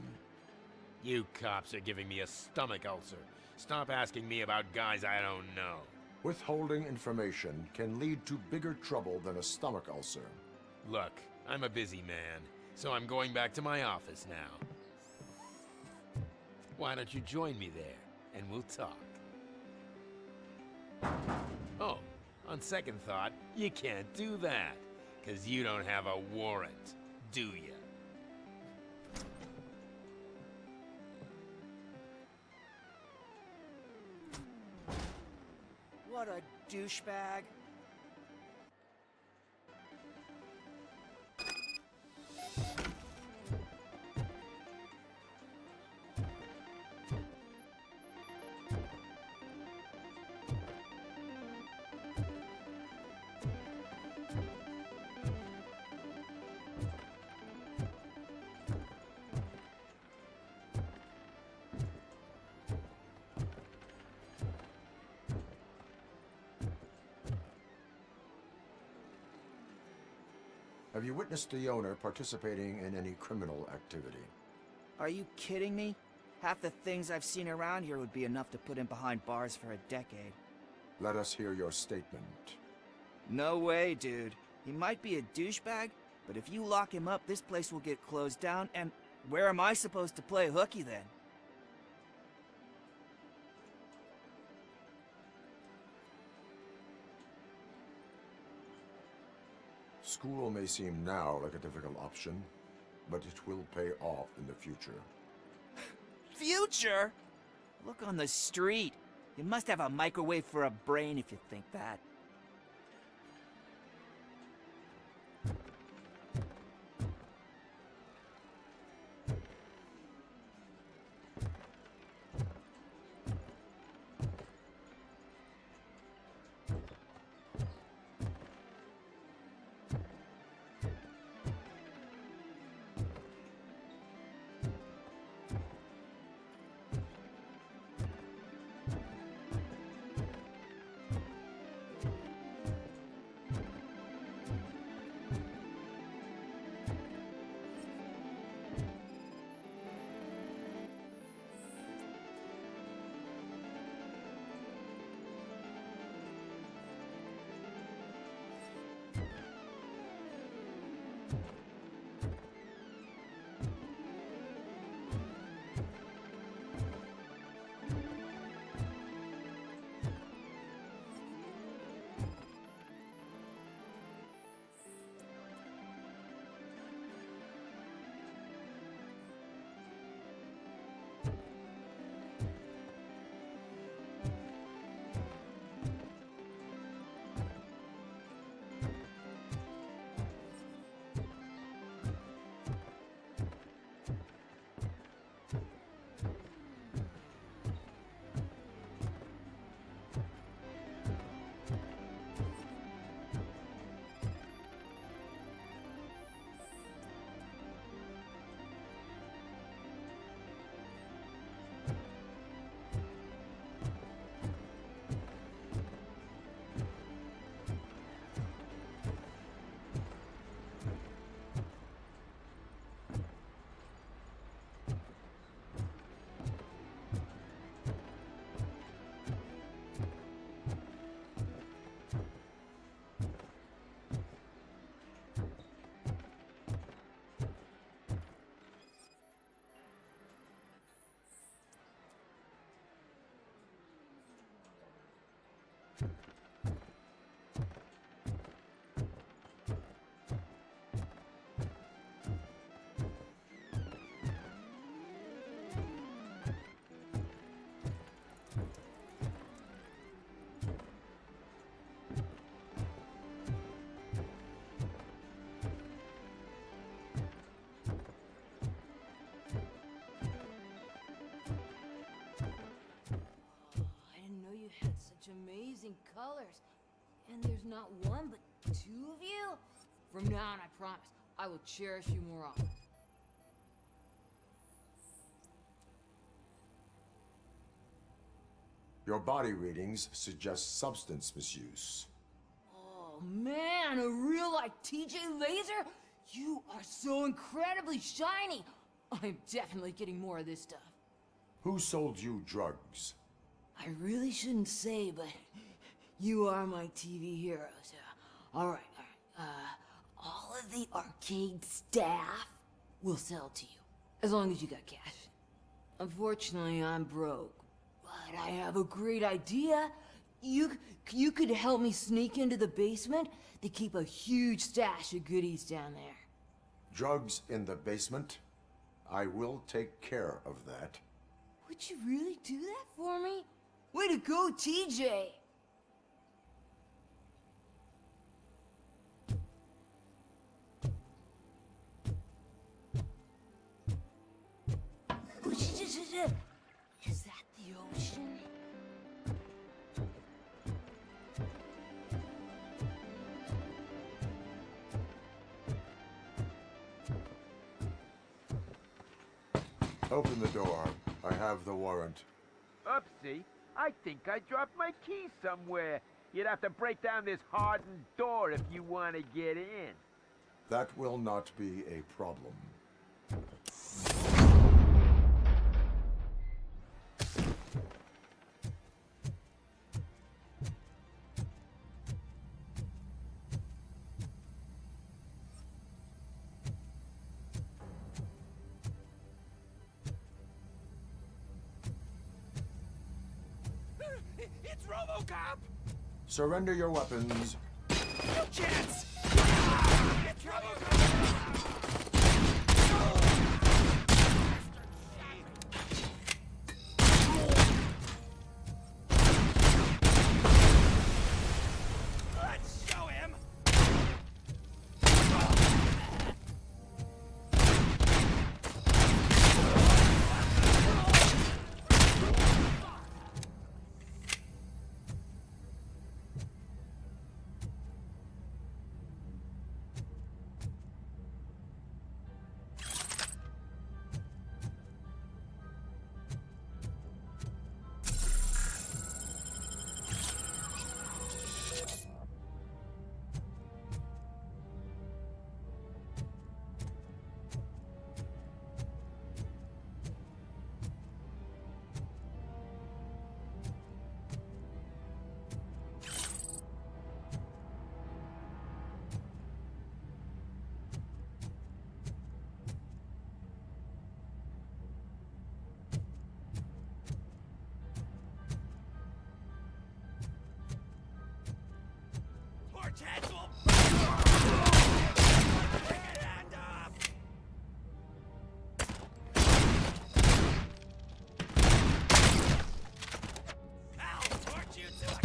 You cops are giving me a stomach ulcer. Stop asking me about guys I don't know. Withholding information can lead to bigger trouble than a stomach ulcer. Look, I'm a busy man, so I'm going back to my office now. Why don't you join me there, and we'll talk. Oh, on second thought, you can't do that, 'cause you don't have a warrant, do ya? What a douchebag. Have you witnessed the owner participating in any criminal activity? Are you kidding me? Half the things I've seen around here would be enough to put him behind bars for a decade. Let us hear your statement. No way, dude. He might be a douchebag, but if you lock him up, this place will get closed down, and where am I supposed to play hooky then? School may seem now like a difficult option, but it will pay off in the future. Future? Look on the street. You must have a microwave for a brain if you think that. such amazing colors. And there's not one, but two of you? From now on, I promise, I will cherish you more often. Your body readings suggest substance misuse. Oh man, a real like TJ Laser? You are so incredibly shiny! I'm definitely getting more of this stuff. Who sold you drugs? I really shouldn't say, but you are my TV heroes. Alright. All of the arcade staff will sell to you, as long as you got cash. Unfortunately, I'm broke, but I have a great idea. You could help me sneak into the basement. They keep a huge stash of goodies down there. Drugs in the basement? I will take care of that. Would you really do that for me? Way to go, TJ! Is that the ocean? Open the door. I have the warrant. Oopsie. I think I dropped my key somewhere. You'd have to break down this hardened door if you want to get in. That will not be a problem. It's RoboCop! Surrender your weapons. No chance! It's RoboCop! Let's show him! Torch heads will... Bring it hand up! I'll torch you till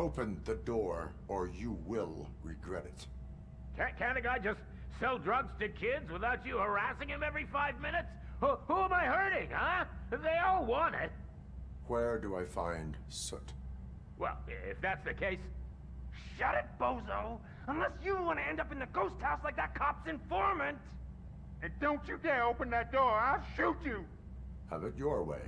Open the door, or you will regret it. Can't a guy just sell drugs to kids without you harassing him every 5 minutes? Who am I hurting, huh? They all want it. Where do I find Soot? Well, if that's the case... Shut it, bozo! Unless you want to end up in the ghost house like that cop's informant! And don't you dare open that door, I'll shoot you! Have it your way.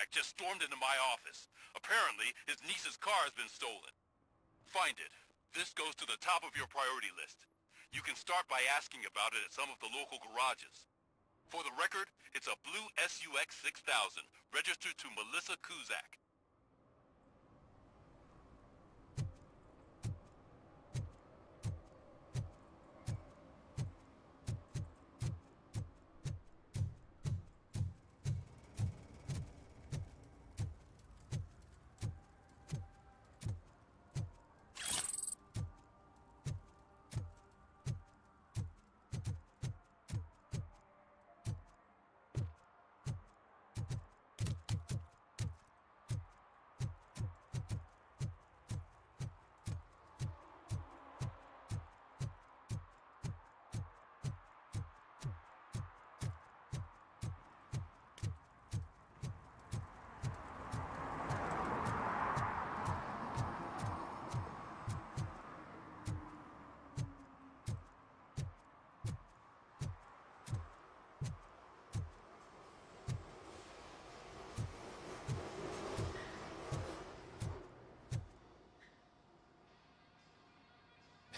Kuzak just stormed into my office. Apparently, his niece's car has been stolen. Find it. This goes to the top of your priority list. You can start by asking about it at some of the local garages. For the record, it's a blue SUX 6000, registered to Melissa Kuzak.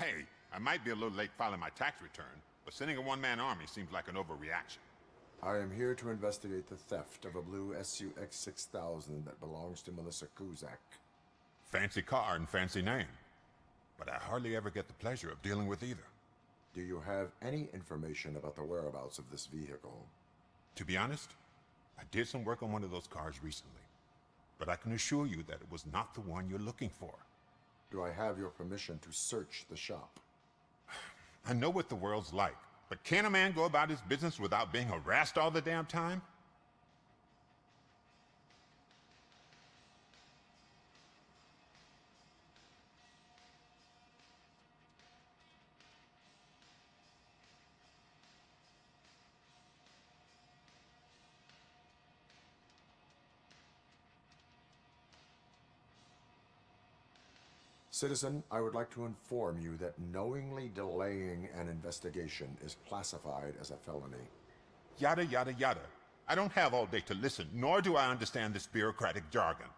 Hey, I might be a little late filing my tax return, but sending a one-man army seems like an overreaction. I am here to investigate the theft of a blue SUX 6000 that belongs to Melissa Kuzak. Fancy car and fancy name, but I hardly ever get the pleasure of dealing with either. Do you have any information about the whereabouts of this vehicle? To be honest, I did some work on one of those cars recently, but I can assure you that it was not the one you're looking for. Do I have your permission to search the shop? I know what the world's like, but can a man go about his business without being harassed all the damn time? Citizen, I would like to inform you that knowingly delaying an investigation is classified as a felony. Yada, yada, yada. I don't have all day to listen, nor do I understand this bureaucratic jargon.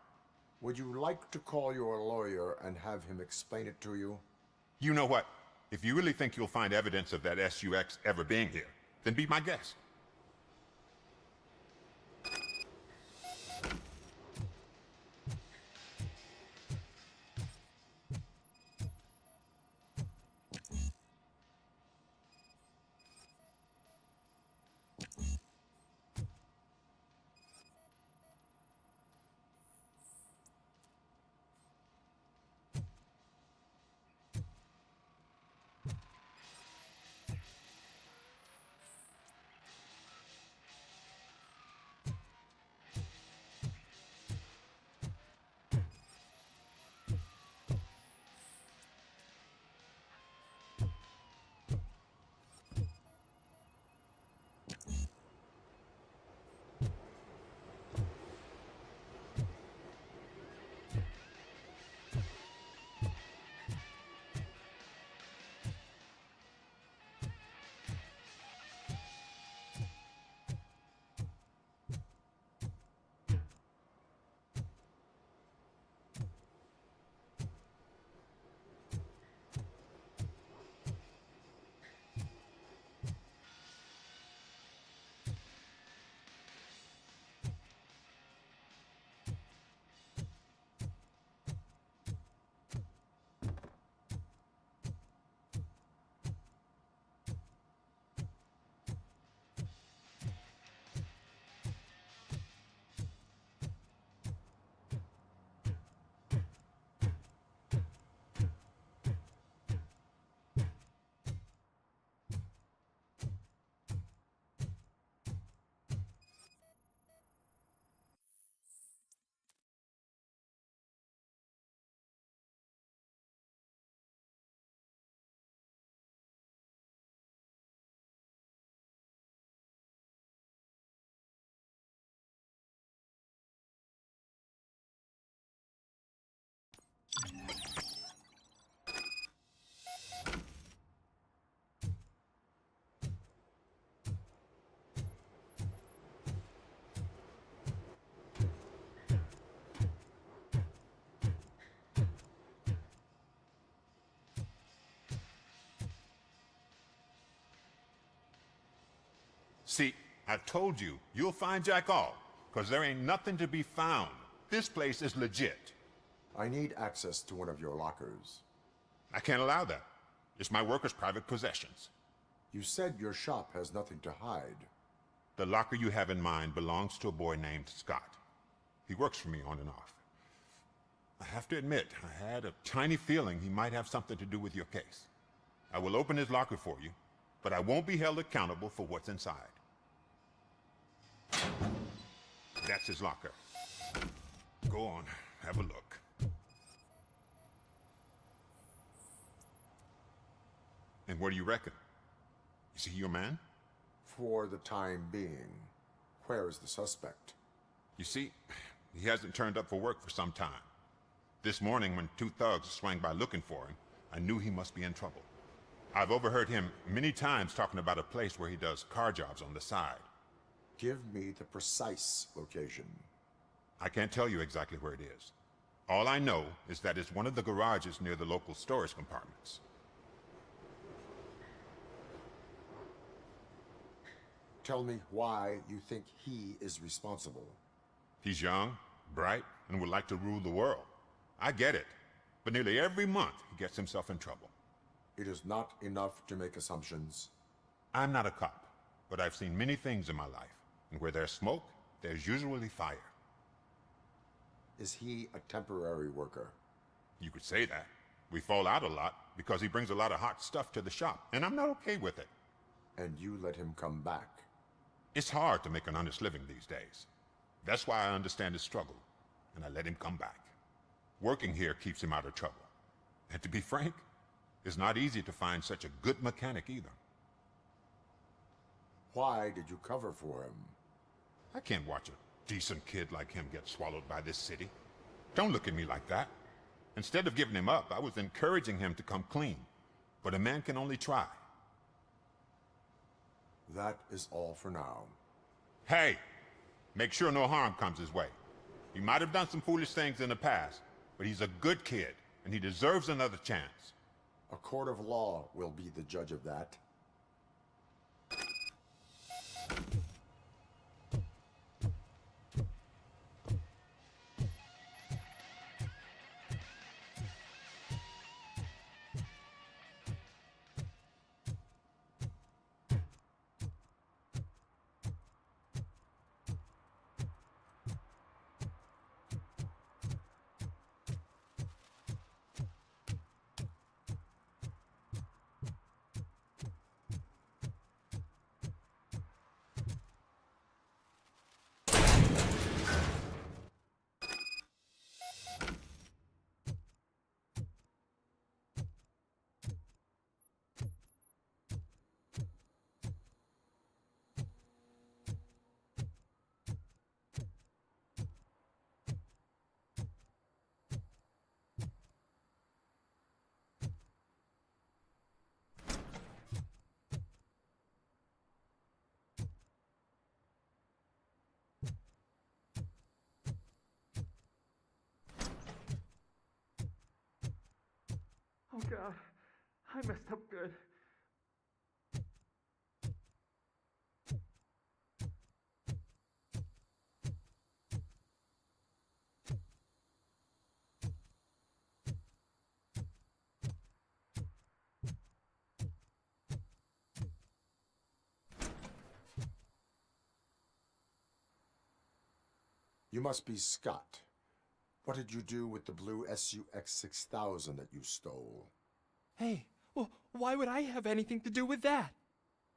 Would you like to call your lawyer and have him explain it to you? You know what? If you really think you'll find evidence of that SUX ever being here, then be my guest. See, I told you, you'll find Jack all, because there ain't nothing to be found. This place is legit. I need access to one of your lockers. I can't allow that. It's my workers' private possessions. You said your shop has nothing to hide. The locker you have in mind belongs to a boy named Scott. He works for me on and off. I have to admit, I had a tiny feeling he might have something to do with your case. I will open his locker for you, but I won't be held accountable for what's inside. That's his locker. Go on, have a look. And what do you reckon? Is he your man? For the time being. Where is the suspect? You see, he hasn't turned up for work for some time. This morning, when two thugs swang by looking for him, I knew he must be in trouble. I've overheard him many times talking about a place where he does car jobs on the side. Give me the precise location. I can't tell you exactly where it is. All I know is that it's one of the garages near the local storage compartments. Tell me why you think he is responsible. He's young, bright, and would like to rule the world. I get it, but nearly every month he gets himself in trouble. It is not enough to make assumptions. I'm not a cop, but I've seen many things in my life, and where there's smoke, there's usually fire. Is he a temporary worker? You could say that. We fall out a lot because he brings a lot of hot stuff to the shop, and I'm not okay with it. And you let him come back? It's hard to make an honest living these days. That's why I understand his struggle, and I let him come back. Working here keeps him out of trouble. And to be frank, it's not easy to find such a good mechanic either. Why did you cover for him? I can't watch a decent kid like him get swallowed by this city. Don't look at me like that. Instead of giving him up, I was encouraging him to come clean. But a man can only try. That is all for now. Hey, make sure no harm comes his way. He might have done some foolish things in the past, but he's a good kid, and he deserves another chance. A court of law will be the judge of that. Oh God, I messed up good. You must be Scott. What did you do with the blue SUX 6000 that you stole? Hey, well, why would I have anything to do with that?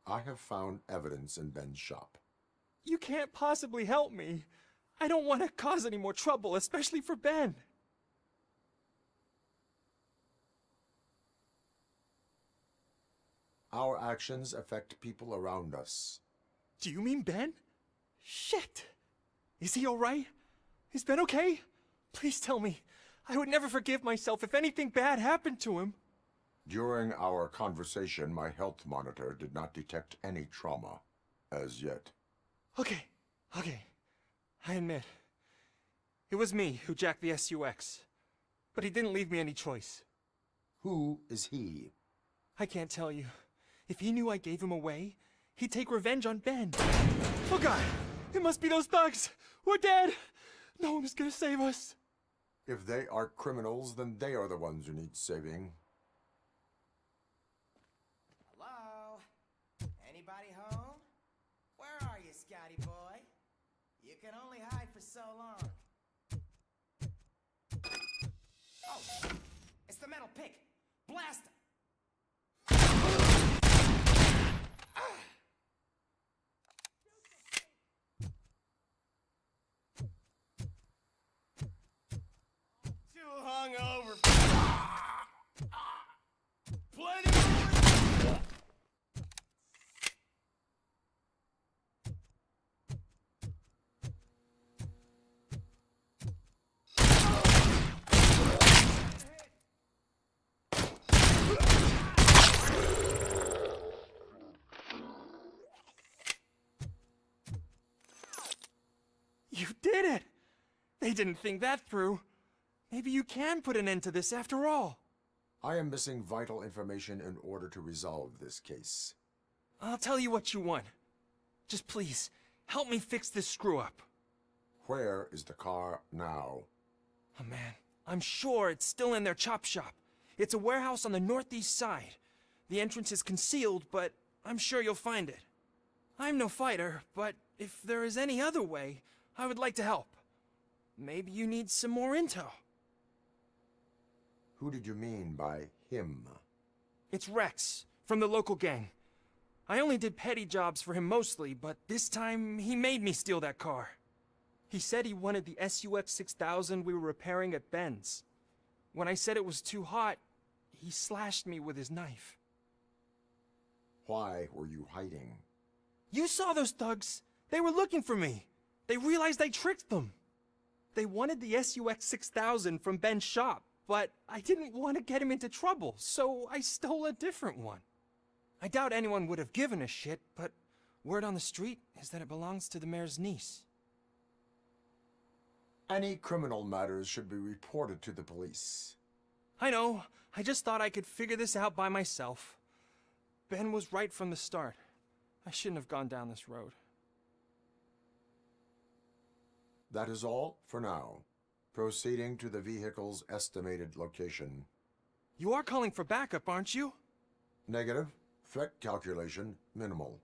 I have found evidence in Ben's shop. You can't possibly help me. I don't want to cause any more trouble, especially for Ben. Our actions affect people around us. Do you mean Ben? Shit! Is he alright? Is Ben okay? Please tell me. I would never forgive myself if anything bad happened to him. During our conversation, my health monitor did not detect any trauma, as yet. Okay. I admit. It was me who jacked the SUX. But he didn't leave me any choice. Who is he? I can't tell you. If he knew I gave him away, he'd take revenge on Ben. Oh God, it must be those thugs. We're dead. No one is gonna save us. If they are criminals, then they are the ones who need saving. Hello? Anybody home? Where are you, Scotty boy? You can only hide for so long. Oh, it's the metal pig. Blast him! Too hungover. Plenty of... You did it! They didn't think that through. Maybe you can put an end to this after all. I am missing vital information in order to resolve this case. I'll tell you what you want. Just please, help me fix this screw-up. Where is the car now? Oh man, I'm sure it's still in their chop shop. It's a warehouse on the northeast side. The entrance is concealed, but I'm sure you'll find it. I'm no fighter, but if there is any other way, I would like to help. Maybe you need some more intel. Who did you mean by him? It's Rex, from the local gang. I only did petty jobs for him mostly, but this time he made me steal that car. He said he wanted the SUX 6000 we were repairing at Ben's. When I said it was too hot, he slashed me with his knife. Why were you hiding? You saw those thugs. They were looking for me. They realized I tricked them. They wanted the SUX 6000 from Ben's shop, but I didn't want to get him into trouble, so I stole a different one. I doubt anyone would have given a shit, but word on the street is that it belongs to the mayor's niece. Any criminal matters should be reported to the police. I know. I just thought I could figure this out by myself. Ben was right from the start. I shouldn't have gone down this road. That is all for now. Proceeding to the vehicle's estimated location. You are calling for backup, aren't you? Negative. Threat calculation minimal.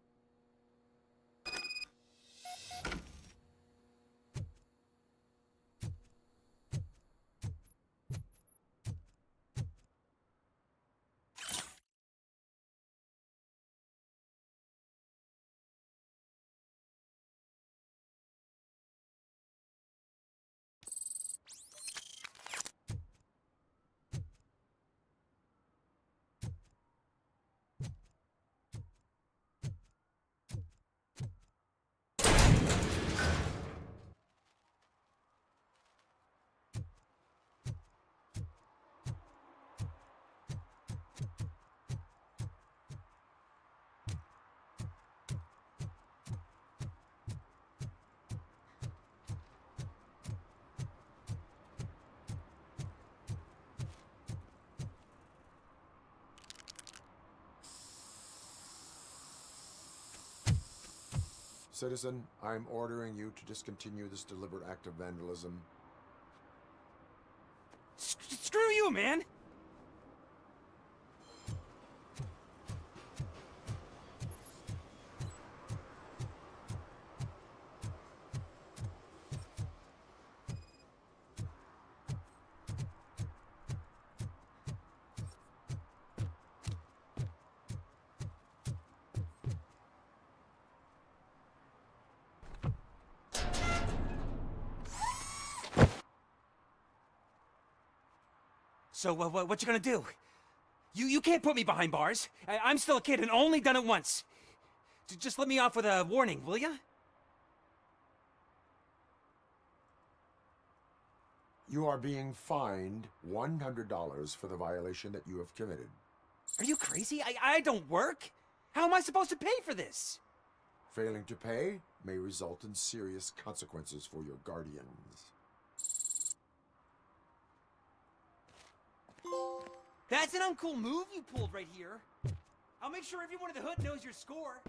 Citizen, I'm ordering you to discontinue this deliberate act of vandalism. Screw you, man! So, what you gonna do? You can't put me behind bars. I'm still a kid and only done it once. Just let me off with a warning, will ya? You are being fined $100 for the violation that you have committed. Are you crazy? I don't work. How am I supposed to pay for this? Failing to pay may result in serious consequences for your guardians. That's an uncool move you pulled right here. I'll make sure everyone in the hood knows your score.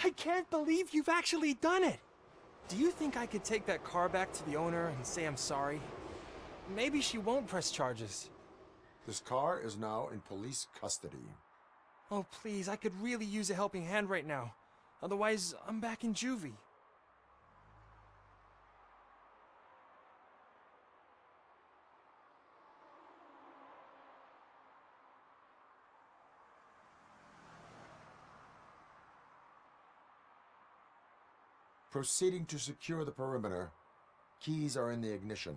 I can't believe you've actually done it! Do you think I could take that car back to the owner and say I'm sorry? Maybe she won't press charges. This car is now in police custody. Oh, please, I could really use a helping hand right now. Otherwise, I'm back in juvie. Proceeding to secure the perimeter. Keys are in the ignition.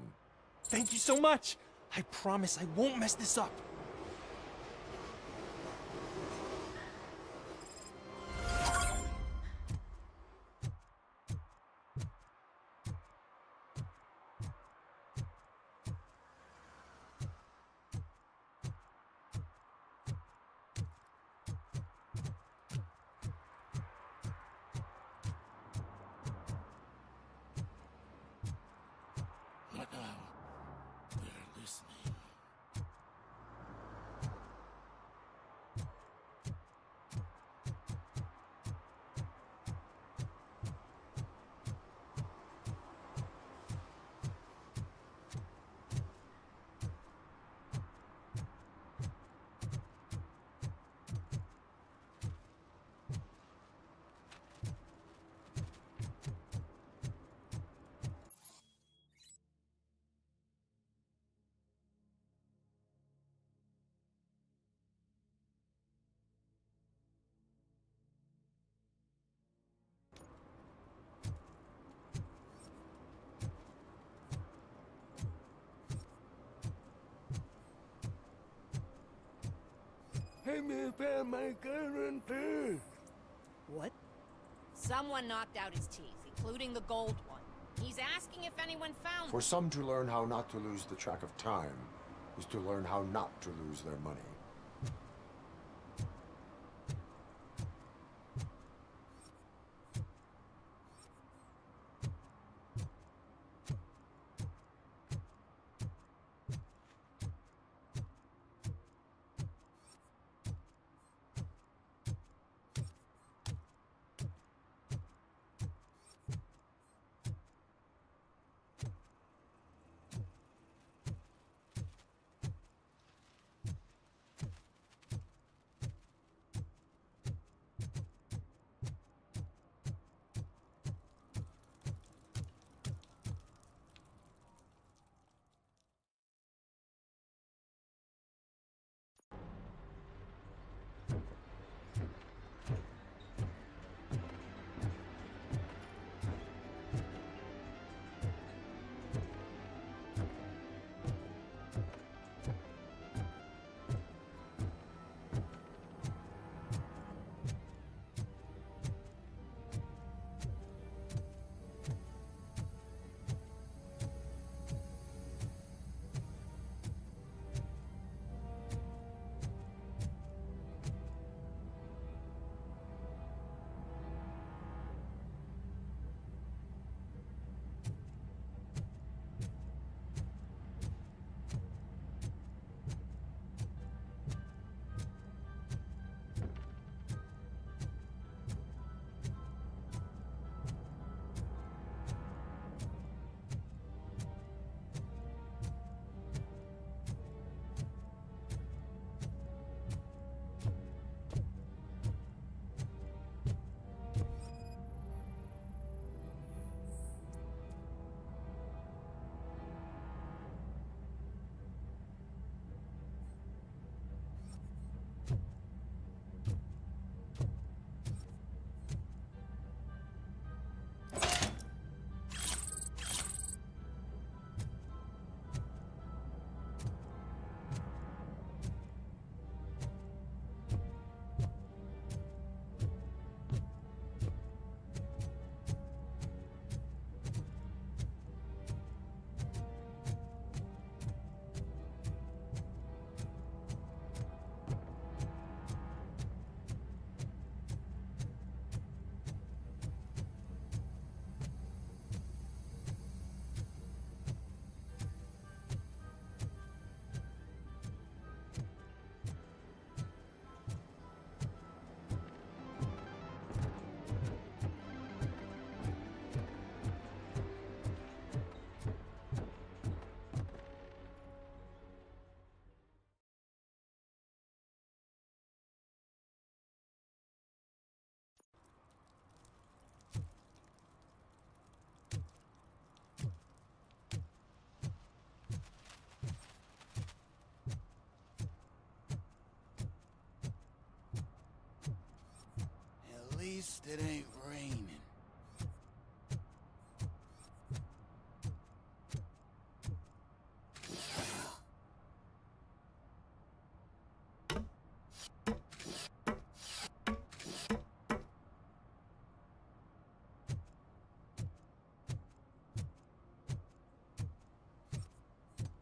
Thank you so much! I promise I won't mess this up. Hey, man, found my gun too. What? Someone knocked out his teeth, including the gold one. He's asking if anyone found For them. some to learn how not to lose the track of time is to learn how not to lose their money. least it ain't raining.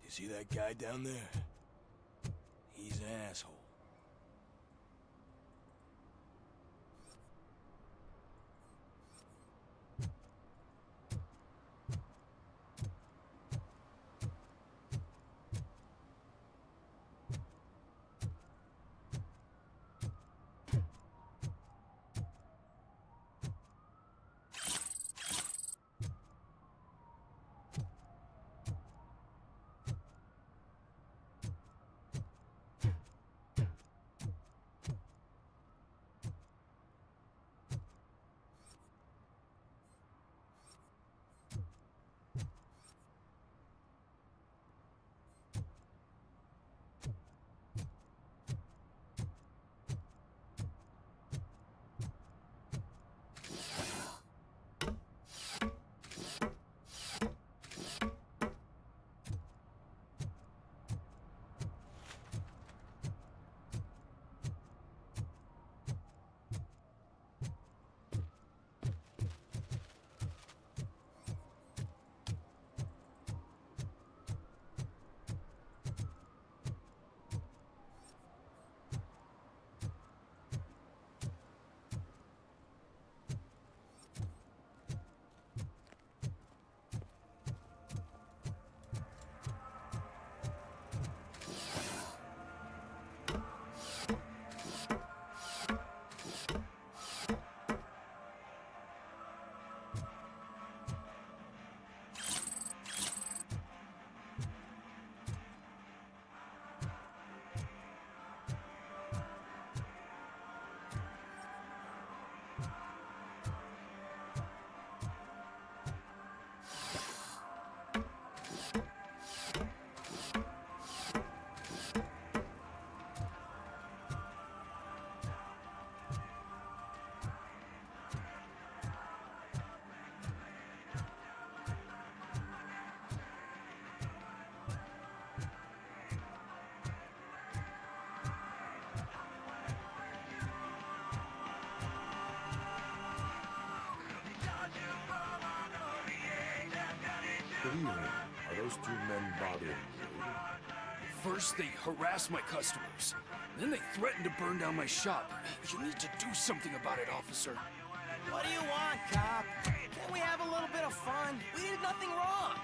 You see that guy down there? He's an asshole. Good evening. Are those two men bothering you? First, they harass my customers. Then they threaten to burn down my shop. You need to do something about it, officer. What do you want, cop? Can't we have a little bit of fun? We did nothing wrong.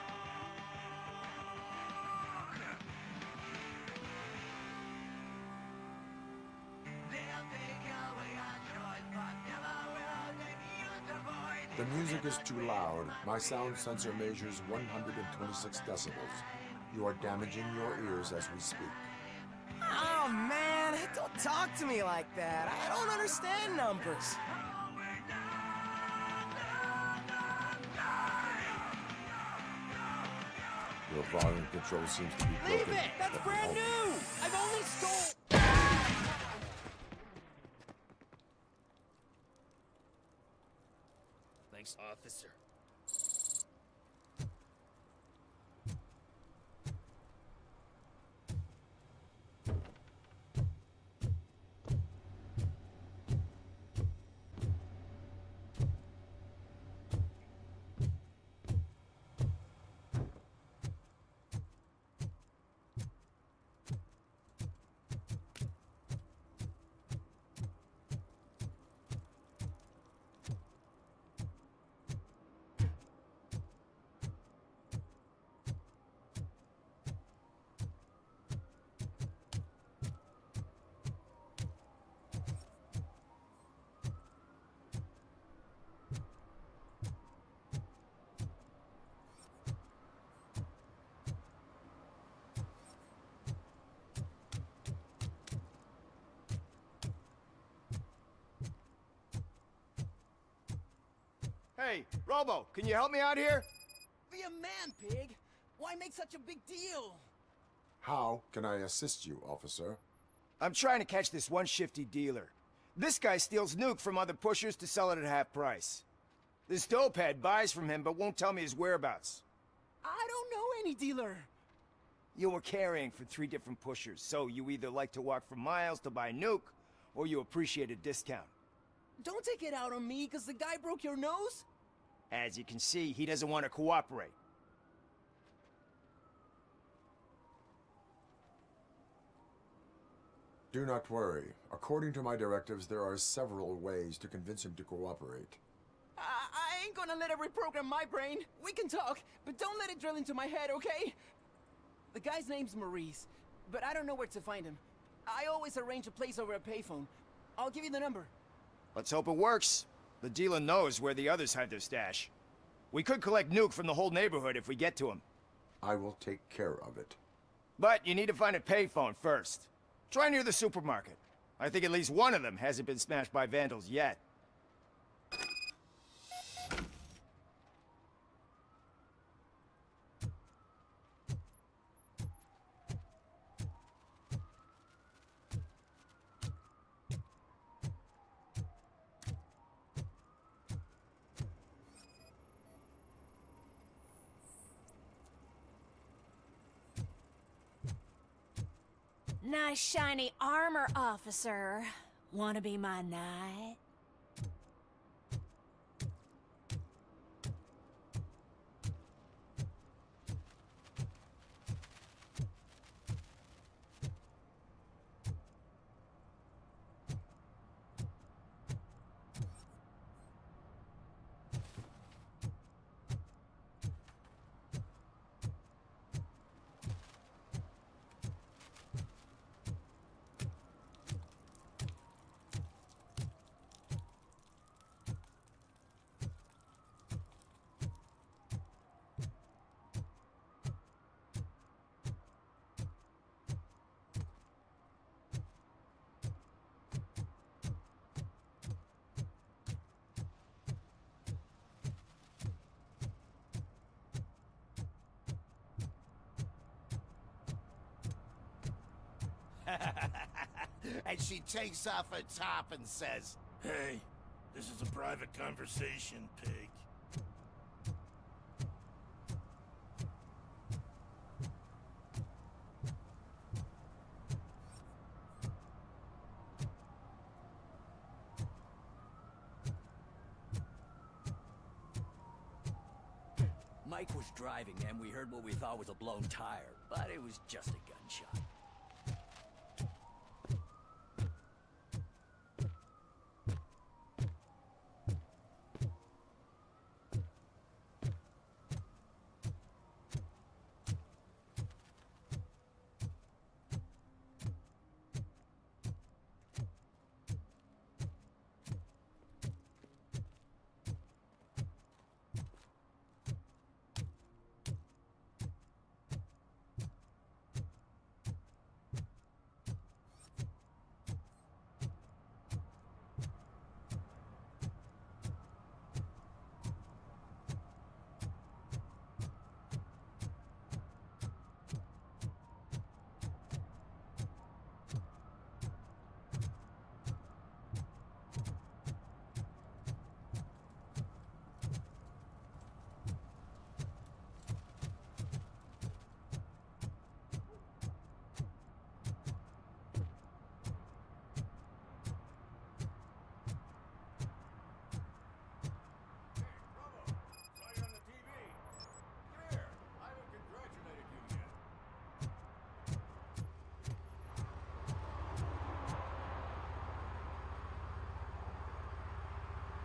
The music is too loud. My sound sensor measures 126 decibels. You are damaging your ears as we speak. Oh, man, don't talk to me like that. I don't understand numbers. Your volume control seems to be broken. Leave it! That's brand new! I've only stole... Thanks, officer. Hey, Robo, can you help me out here? Be a man, pig. Why make such a big deal? How can I assist you, officer? I'm trying to catch this one shifty dealer. This guy steals nuke from other pushers to sell it at half price. This dopehead buys from him but won't tell me his whereabouts. I don't know any dealer. You were carrying for 3 different pushers, so you either like to walk for miles to buy nuke, or you appreciate a discount. Don't take it out on me, because the guy broke your nose? As you can see, he doesn't want to cooperate. Do not worry. According to my directives, there are several ways to convince him to cooperate. I ain't gonna let it reprogram my brain. We can talk, but don't let it drill into my head, okay? The guy's name's Maurice, but I don't know where to find him. I always arrange a place over a payphone. I'll give you the number. Let's hope it works. The dealer knows where the others hide their stash. We could collect nuke from the whole neighborhood if we get to him. I will take care of it. But you need to find a payphone first. Try near the supermarket. I think at least one of them hasn't been smashed by vandals yet. Nice shiny armor, officer. Wanna be my knight? And she takes off her top and says, Hey, this is a private conversation, pig. Mike was driving and we heard what we thought was a blown tire, but it was just a gunshot.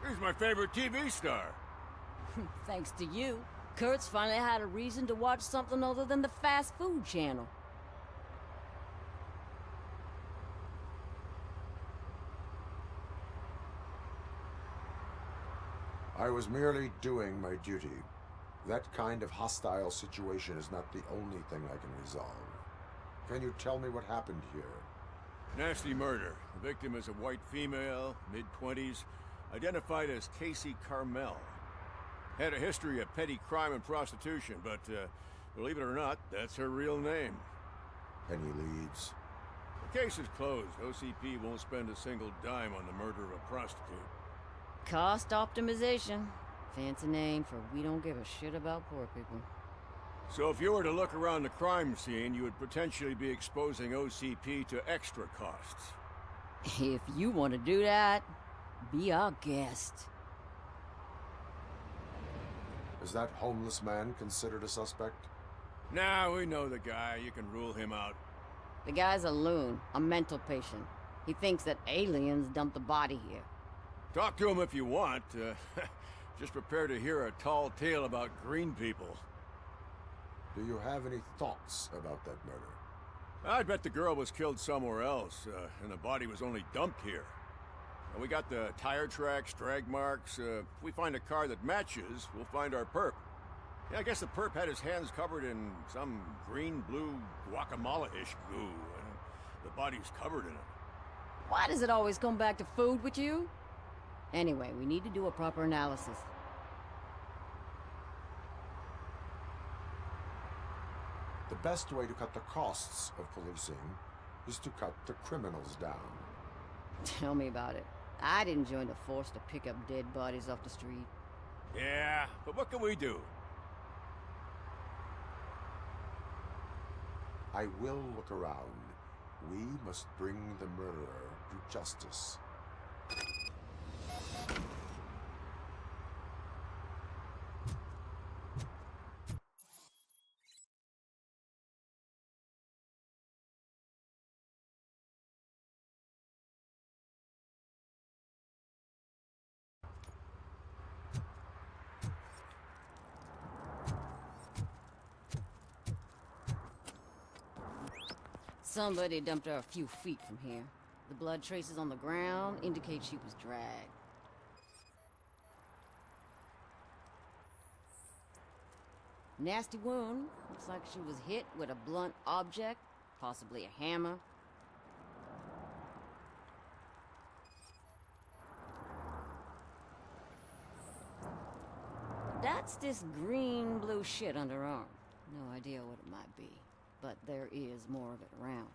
He's my favorite TV star. Thanks to you, Kurt's finally had a reason to watch something other than the fast food channel. I was merely doing my duty. That kind of hostile situation is not the only thing I can resolve. Can you tell me what happened here? Nasty murder. The victim is a white female, mid-20s, identified as Casey Carmel. Had a history of petty crime and prostitution, but believe it or not, that's her real name. Any leads? The case is closed. OCP won't spend a single dime on the murder of a prostitute. Cost optimization. Fancy name for we don't give a shit about poor people. So if you were to look around the crime scene, you would potentially be exposing OCP to extra costs. If you want to do that, be our guest. Is that homeless man considered a suspect? Nah, we know the guy. You can rule him out. The guy's a loon, a mental patient. He thinks that aliens dumped the body here. Talk to him if you want. Just prepare to hear a tall tale about green people. Do you have any thoughts about that murder? I bet the girl was killed somewhere else, and the body was only dumped here. We got the tire tracks, drag marks. If we find a car that matches, we'll find our perp. Yeah, I guess the perp had his hands covered in some green-blue guacamole-ish goo. The body's covered in it. Why does it always come back to food with you? Anyway, we need to do a proper analysis. The best way to cut the costs of policing is to cut the criminals down. Tell me about it. I didn't join the force to pick up dead bodies off the street. Yeah, but what can we do? I will look around. We must bring the murderer to justice. Somebody dumped her a few feet from here. The blood traces on the ground indicate she was dragged. Nasty wound. Looks like she was hit with a blunt object, possibly a hammer. That's this green-blue shit under her arm. No idea what it might be, but there is more of it around.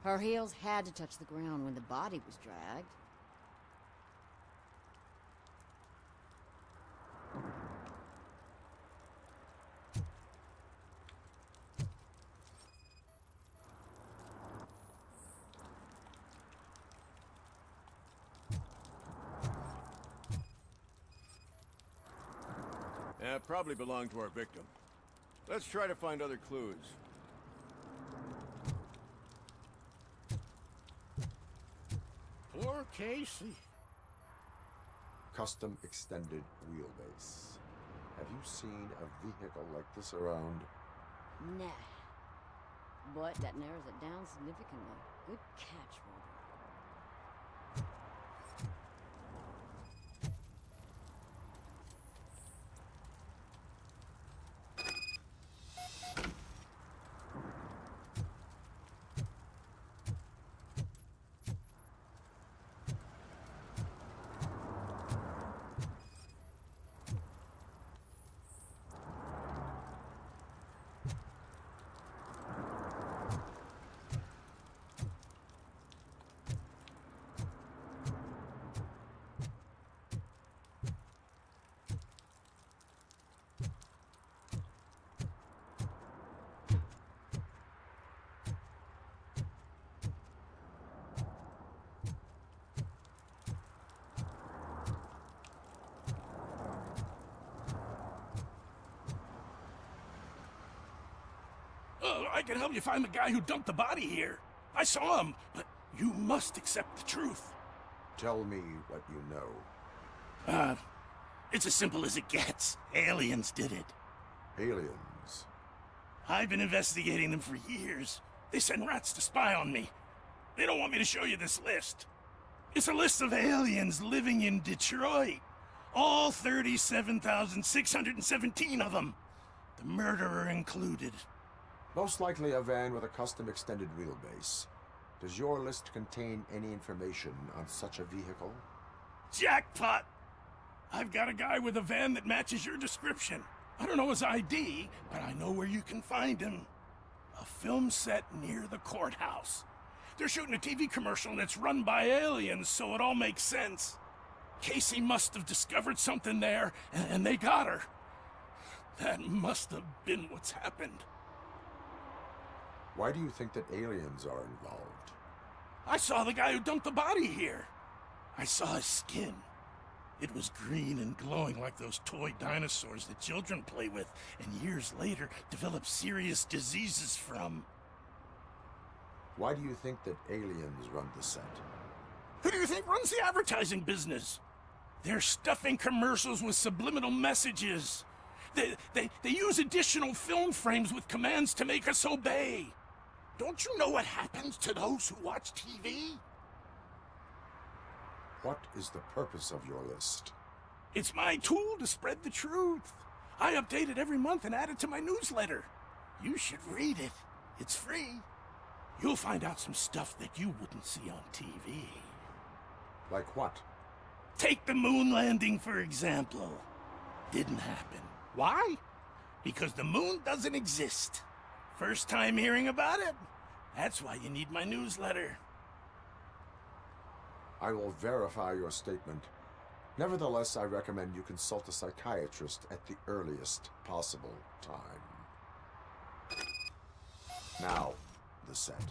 Her heels had to touch the ground when the body was dragged. Yeah, probably belonged to our victim. Let's try to find other clues. Poor Casey. Custom extended wheelbase. Have you seen a vehicle like this around? Nah. But that narrows it down significantly. Good catch, Robo. I can help you find the guy who dumped the body here. I saw him, but you must accept the truth. Tell me what you know. It's as simple as it gets. Aliens did it. Aliens? I've been investigating them for years. They send rats to spy on me. They don't want me to show you this list. It's a list of aliens living in Detroit. All 37,617 of them. The murderer included. Most likely a van with a custom extended wheelbase. Does your list contain any information on such a vehicle? Jackpot! I've got a guy with a van that matches your description. I don't know his ID, but I know where you can find him. A film set near the courthouse. They're shooting a TV commercial and it's run by aliens, so it all makes sense. Casey must have discovered something there, and they got her. That must have been what's happened. Why do you think that aliens are involved? I saw the guy who dumped the body here. I saw his skin. It was green and glowing like those toy dinosaurs that children play with, and years later develop serious diseases from. Why do you think that aliens run the set? Who do you think runs the advertising business? They're stuffing commercials with subliminal messages. They use additional film frames with commands to make us obey. Don't you know what happens to those who watch TV? What is the purpose of your list? It's my tool to spread the truth. I update it every month and add it to my newsletter. You should read it. It's free. You'll find out some stuff that you wouldn't see on TV. Like what? Take the moon landing, for example. Didn't happen. Why? Because the moon doesn't exist. First time hearing about it? That's why you need my newsletter. I will verify your statement. Nevertheless, I recommend you consult a psychiatrist at the earliest possible time. Now, the set.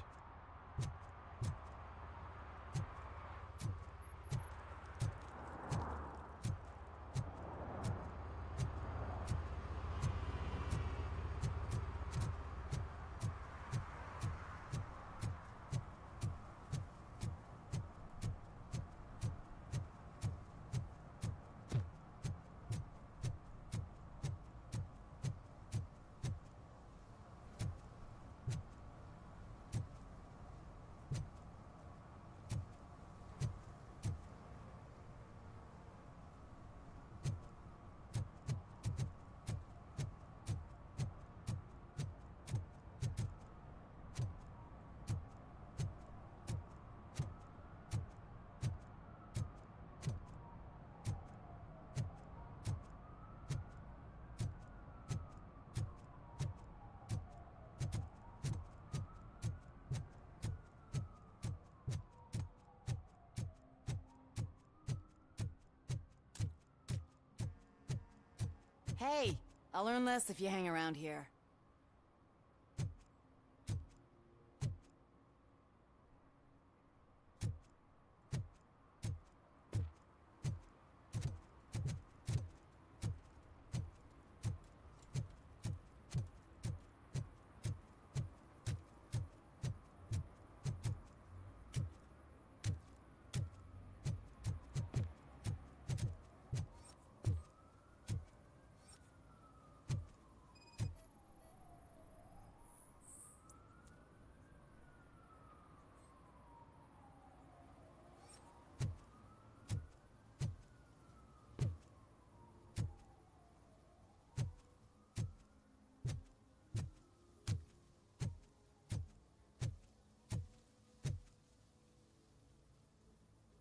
Hey, I'll learn less if you hang around here.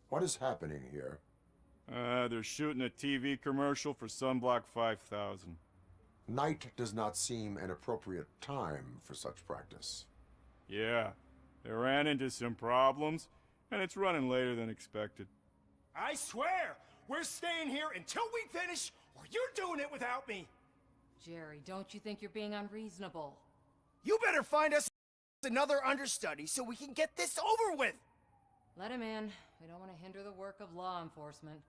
What is happening here? They're shooting a TV commercial for Sunblock 5000. Night does not seem an appropriate time for such practice. Yeah, they ran into some problems, and it's running later than expected. I swear, we're staying here until we finish, or you're doing it without me. Jerry, don't you think you're being unreasonable? You better find us another understudy so we can get this over with. Let him in. We don't want to hinder the work of law enforcement.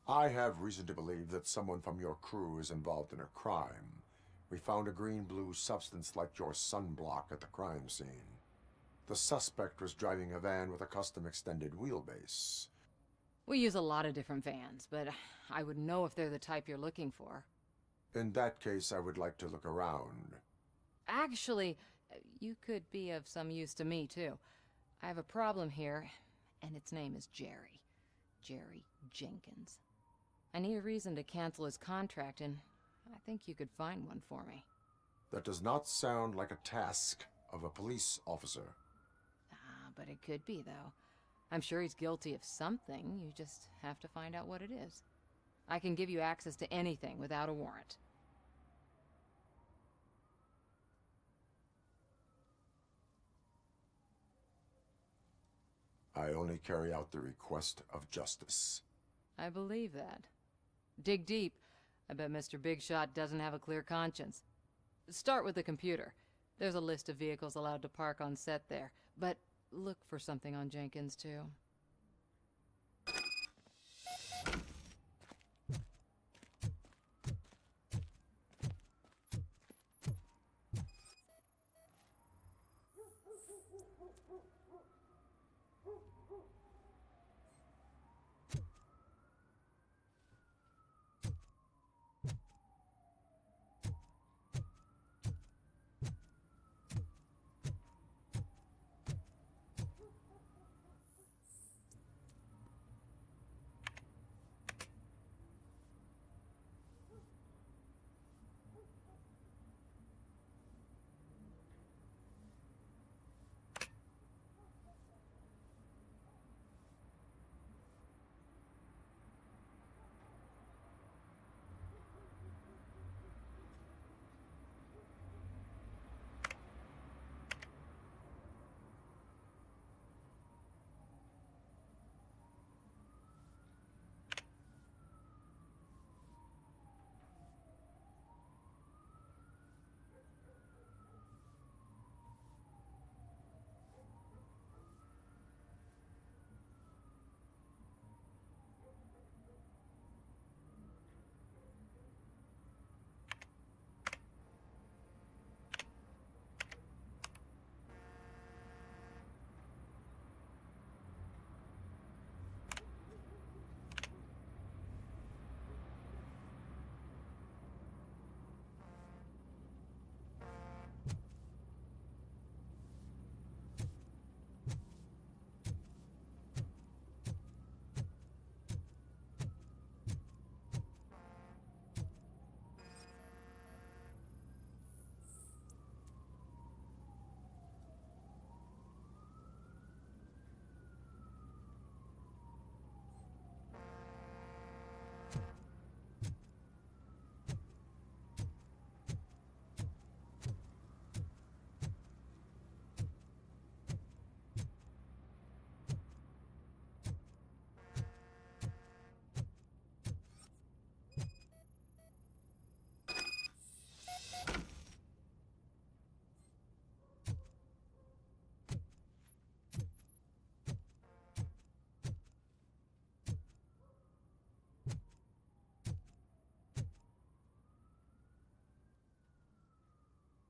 I have reason to believe that someone from your crew is involved in a crime. We found a green-blue substance like your sunblock at the crime scene. The suspect was driving a van with a custom extended wheelbase. We use a lot of different vans, but I wouldn't know if they're the type you're looking for. In that case, I would like to look around. Actually, you could be of some use to me, too. I have a problem here, and its name is Jerry. Jerry Jenkins. I need a reason to cancel his contract, and I think you could find one for me. That does not sound like a task of a police officer. But it could be, though. I'm sure he's guilty of something. You just have to find out what it is. I can give you access to anything without a warrant. I only carry out the request of justice. I believe that. Dig deep. I bet Mr. Big Shot doesn't have a clear conscience. Start with the computer. There's a list of vehicles allowed to park on set there, but look for something on Jenkins, too.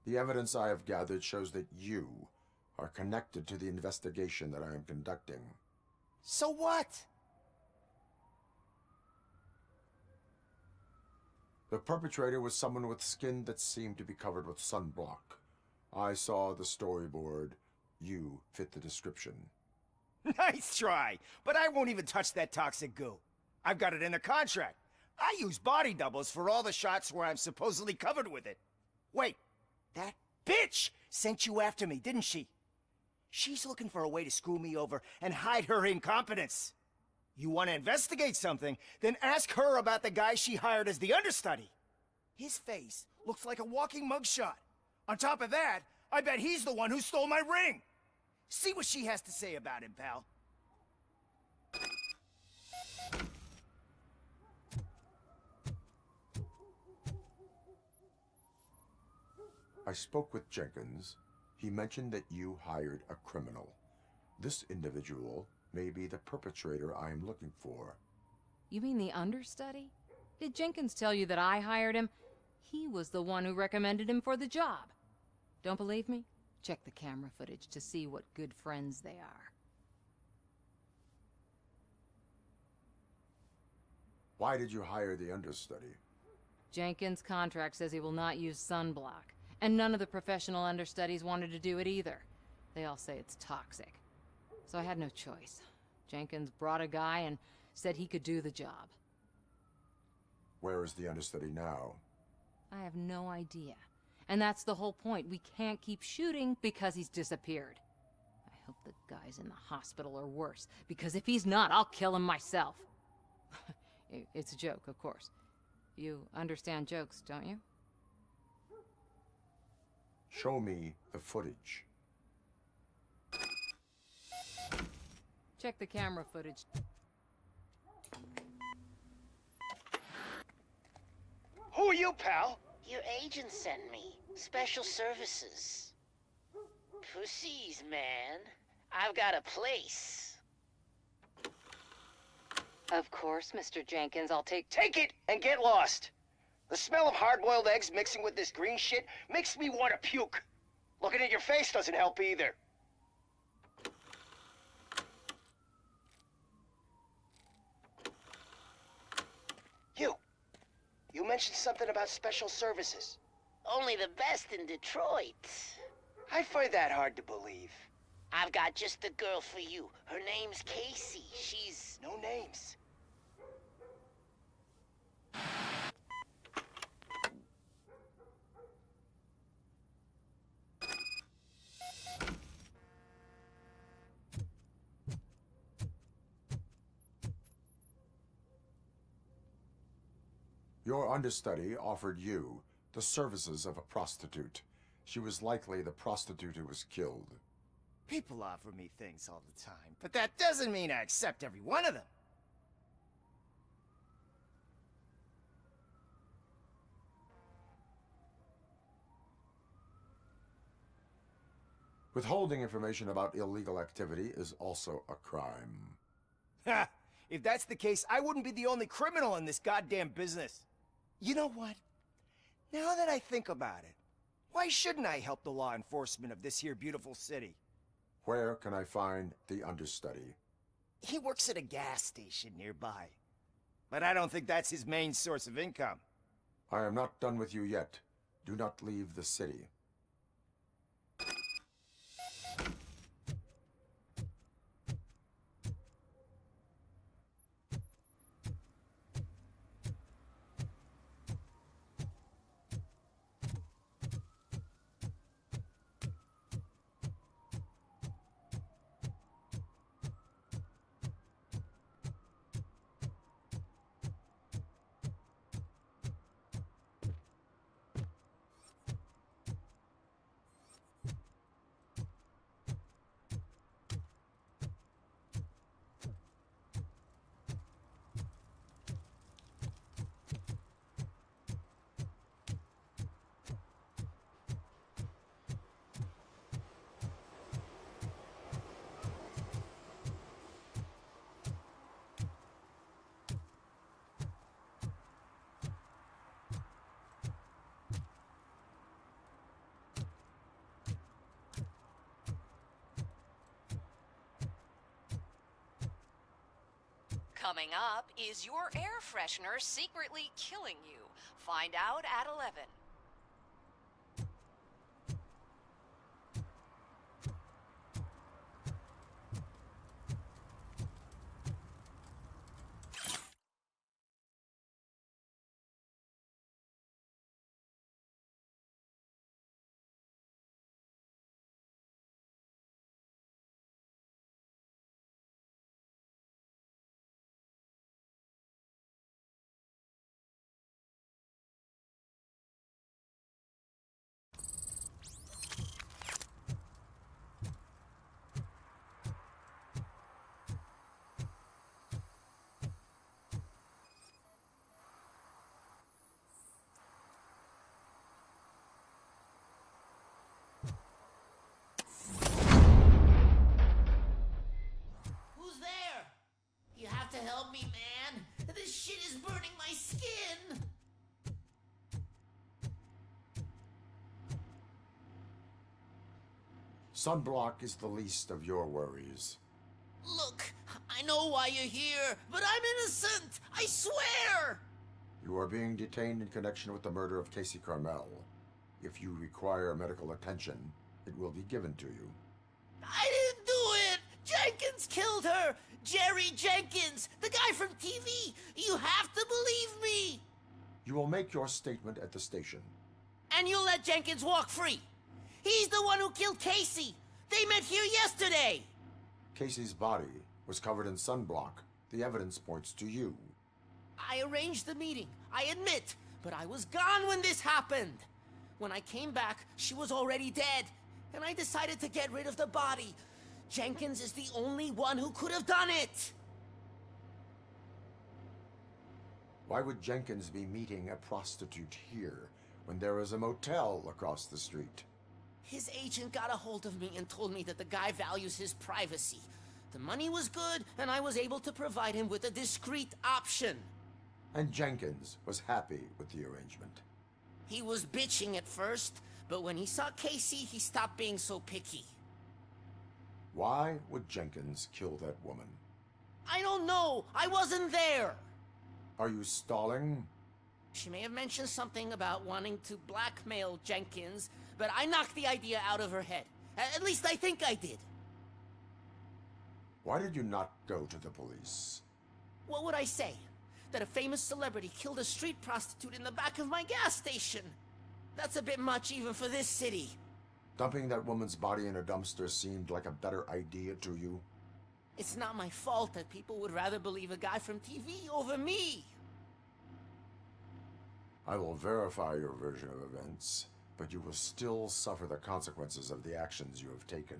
The evidence I have gathered shows that you are connected to the investigation that I am conducting. So what? The perpetrator was someone with skin that seemed to be covered with sunblock. I saw the storyboard. You fit the description. Nice try, but I won't even touch that toxic goo. I've got it in the contract. I use body doubles for all the shots where I'm supposedly covered with it. Wait, that bitch sent you after me, didn't she? She's looking for a way to screw me over and hide her incompetence. You want to investigate something, then ask her about the guy she hired as the understudy. His face looks like a walking mugshot. On top of that, I bet he's the one who stole my ring. See what she has to say about him, pal. I spoke with Jenkins. He mentioned that you hired a criminal. This individual may be the perpetrator I am looking for. You mean the understudy? Did Jenkins tell you that I hired him? He was the one who recommended him for the job. Don't believe me? Check the camera footage to see what good friends they are. Why did you hire the understudy? Jenkins' contract says he will not use sunblock, and none of the professional understudies wanted to do it either. They all say it's toxic. So I had no choice. Jenkins brought a guy and said he could do the job. Where is the understudy now? I have no idea. And that's the whole point. We can't keep shooting because he's disappeared. I hope the guy's in the hospital or worse, because if he's not, I'll kill him myself. It's a joke, of course. You understand jokes, don't you? Show me the footage. Check the camera footage. Who are you, pal? Your agent sent me. Special services. Pussies, man. I've got a place. Of course, Mr. Jenkins, I'll take Take it and get lost. The smell of hard-boiled eggs mixing with this green shit makes me want to puke. Looking at your face doesn't help either. You mentioned something about special services. Only the best in Detroit. I find that hard to believe. I've got just the girl for you. Her name's Casey. She's... No names. Your understudy offered you the services of a prostitute. She was likely the prostitute who was killed. People offer me things all the time, but that doesn't mean I accept every one of them. Withholding information about illegal activity is also a crime. Ha! If that's the case, I wouldn't be the only criminal in this goddamn business. You know what? Now that I think about it, why shouldn't I help the law enforcement of this here beautiful city? Where can I find the understudy? He works at a gas station nearby. But I don't think that's his main source of income. I am not done with you yet. Do not leave the city. Coming up, is your air freshener secretly killing you? Find out at 11. help me, man. This shit is burning my skin. Sunblock is the least of your worries. Look, I know why you're here, but I'm innocent. I swear. You are being detained in connection with the murder of Casey Carmel. If you require medical attention, it will be given to you. I didn't do it. Jenkins killed her. Jerry Jenkins, the guy from TV. You have to believe me. You will make your statement at the station. And you'll let Jenkins walk free. He's the one who killed Casey. They met here yesterday. Casey's body was covered in sunblock. The evidence points to you. I arranged the meeting, I admit, but I was gone when this happened. When I came back, she was already dead, and I decided to get rid of the body. Jenkins is the only one who could have done it. Why would Jenkins be meeting a prostitute here when there is a motel across the street? His agent got a hold of me and told me that the guy values his privacy. The money was good, and I was able to provide him with a discreet option. And Jenkins was happy with the arrangement. He was bitching at first, but when he saw Casey, he stopped being so picky. Why would Jenkins kill that woman? I don't know. I wasn't there. Are you stalling? She may have mentioned something about wanting to blackmail Jenkins, but I knocked the idea out of her head. At least I think I did. Why did you not go to the police? What would I say? That a famous celebrity killed a street prostitute in the back of my gas station? That's a bit much even for this city. Dumping that woman's body in a dumpster seemed like a better idea to you? It's not my fault that people would rather believe a guy from TV over me. I will verify your version of events, but you will still suffer the consequences of the actions you have taken.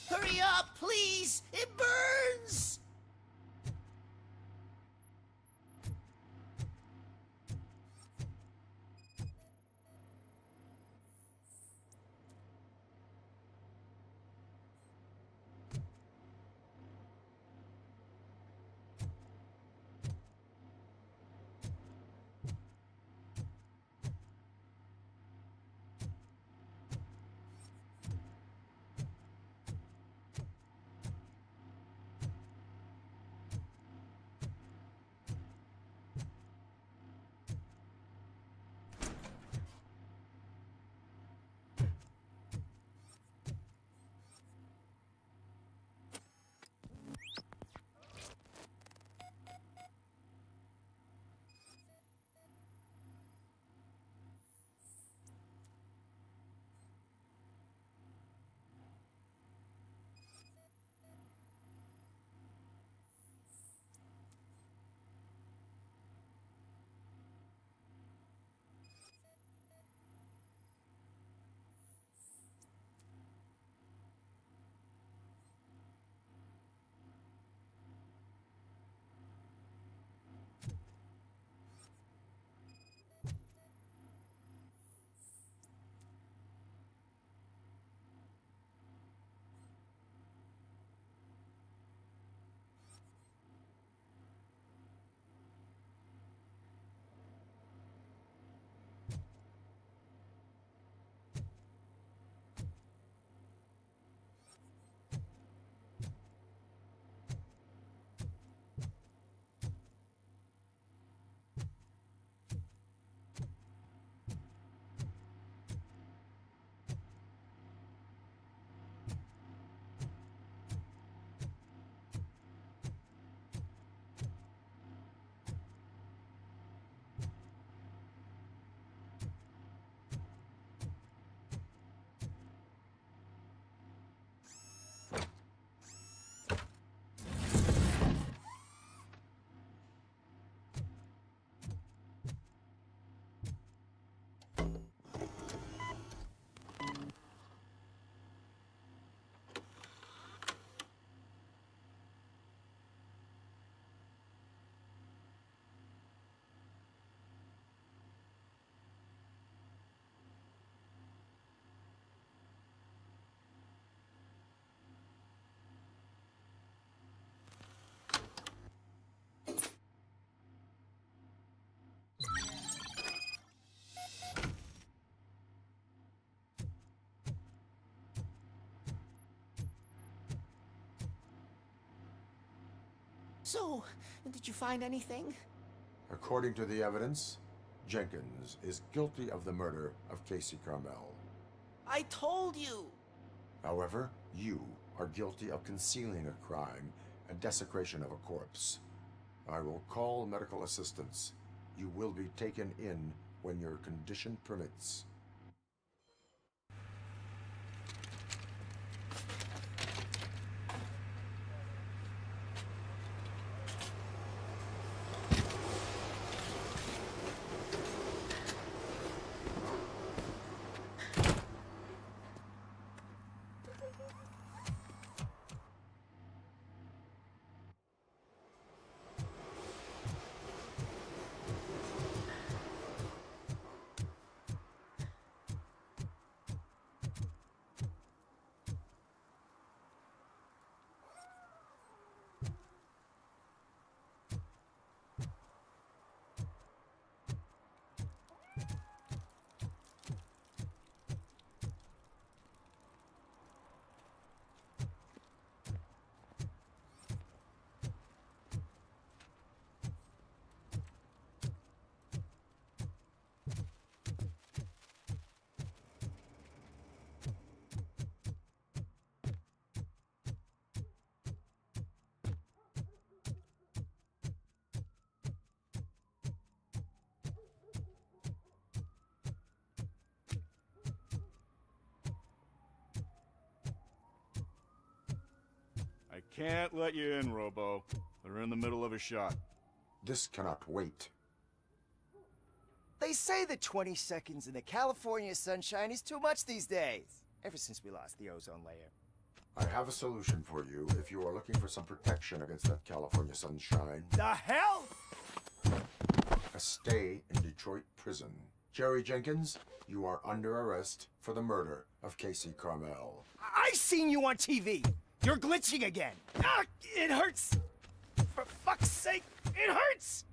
Hurry up, please! It burns! So, did you find anything? According to the evidence, Jenkins is guilty of the murder of Casey Carmel. I told you! However, you are guilty of concealing a crime and desecration of a corpse. I will call medical assistance. You will be taken in when your condition permits. I can't let you in, Robo. They're in the middle of a shot. This cannot wait. They say that 20 seconds in the California sunshine is too much these days. Ever since we lost the ozone layer. I have a solution for you if you are looking for some protection against that California sunshine. The hell? A stay in Detroit prison. Jerry Jenkins, you are under arrest for the murder of Casey Carmel. I seen you on TV. You're glitching again. Ah, it hurts. For fuck's sake, it hurts.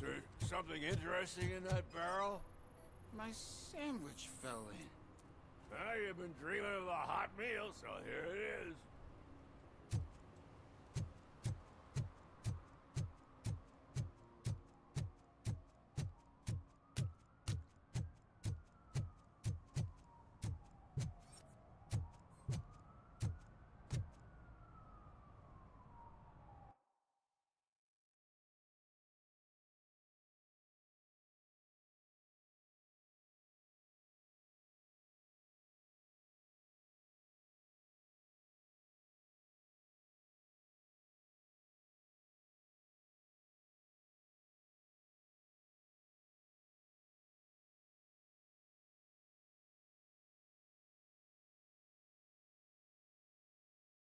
Is there something interesting in that barrel? My sandwich fell in. Well, you've been dreaming of a hot meal, so here it is.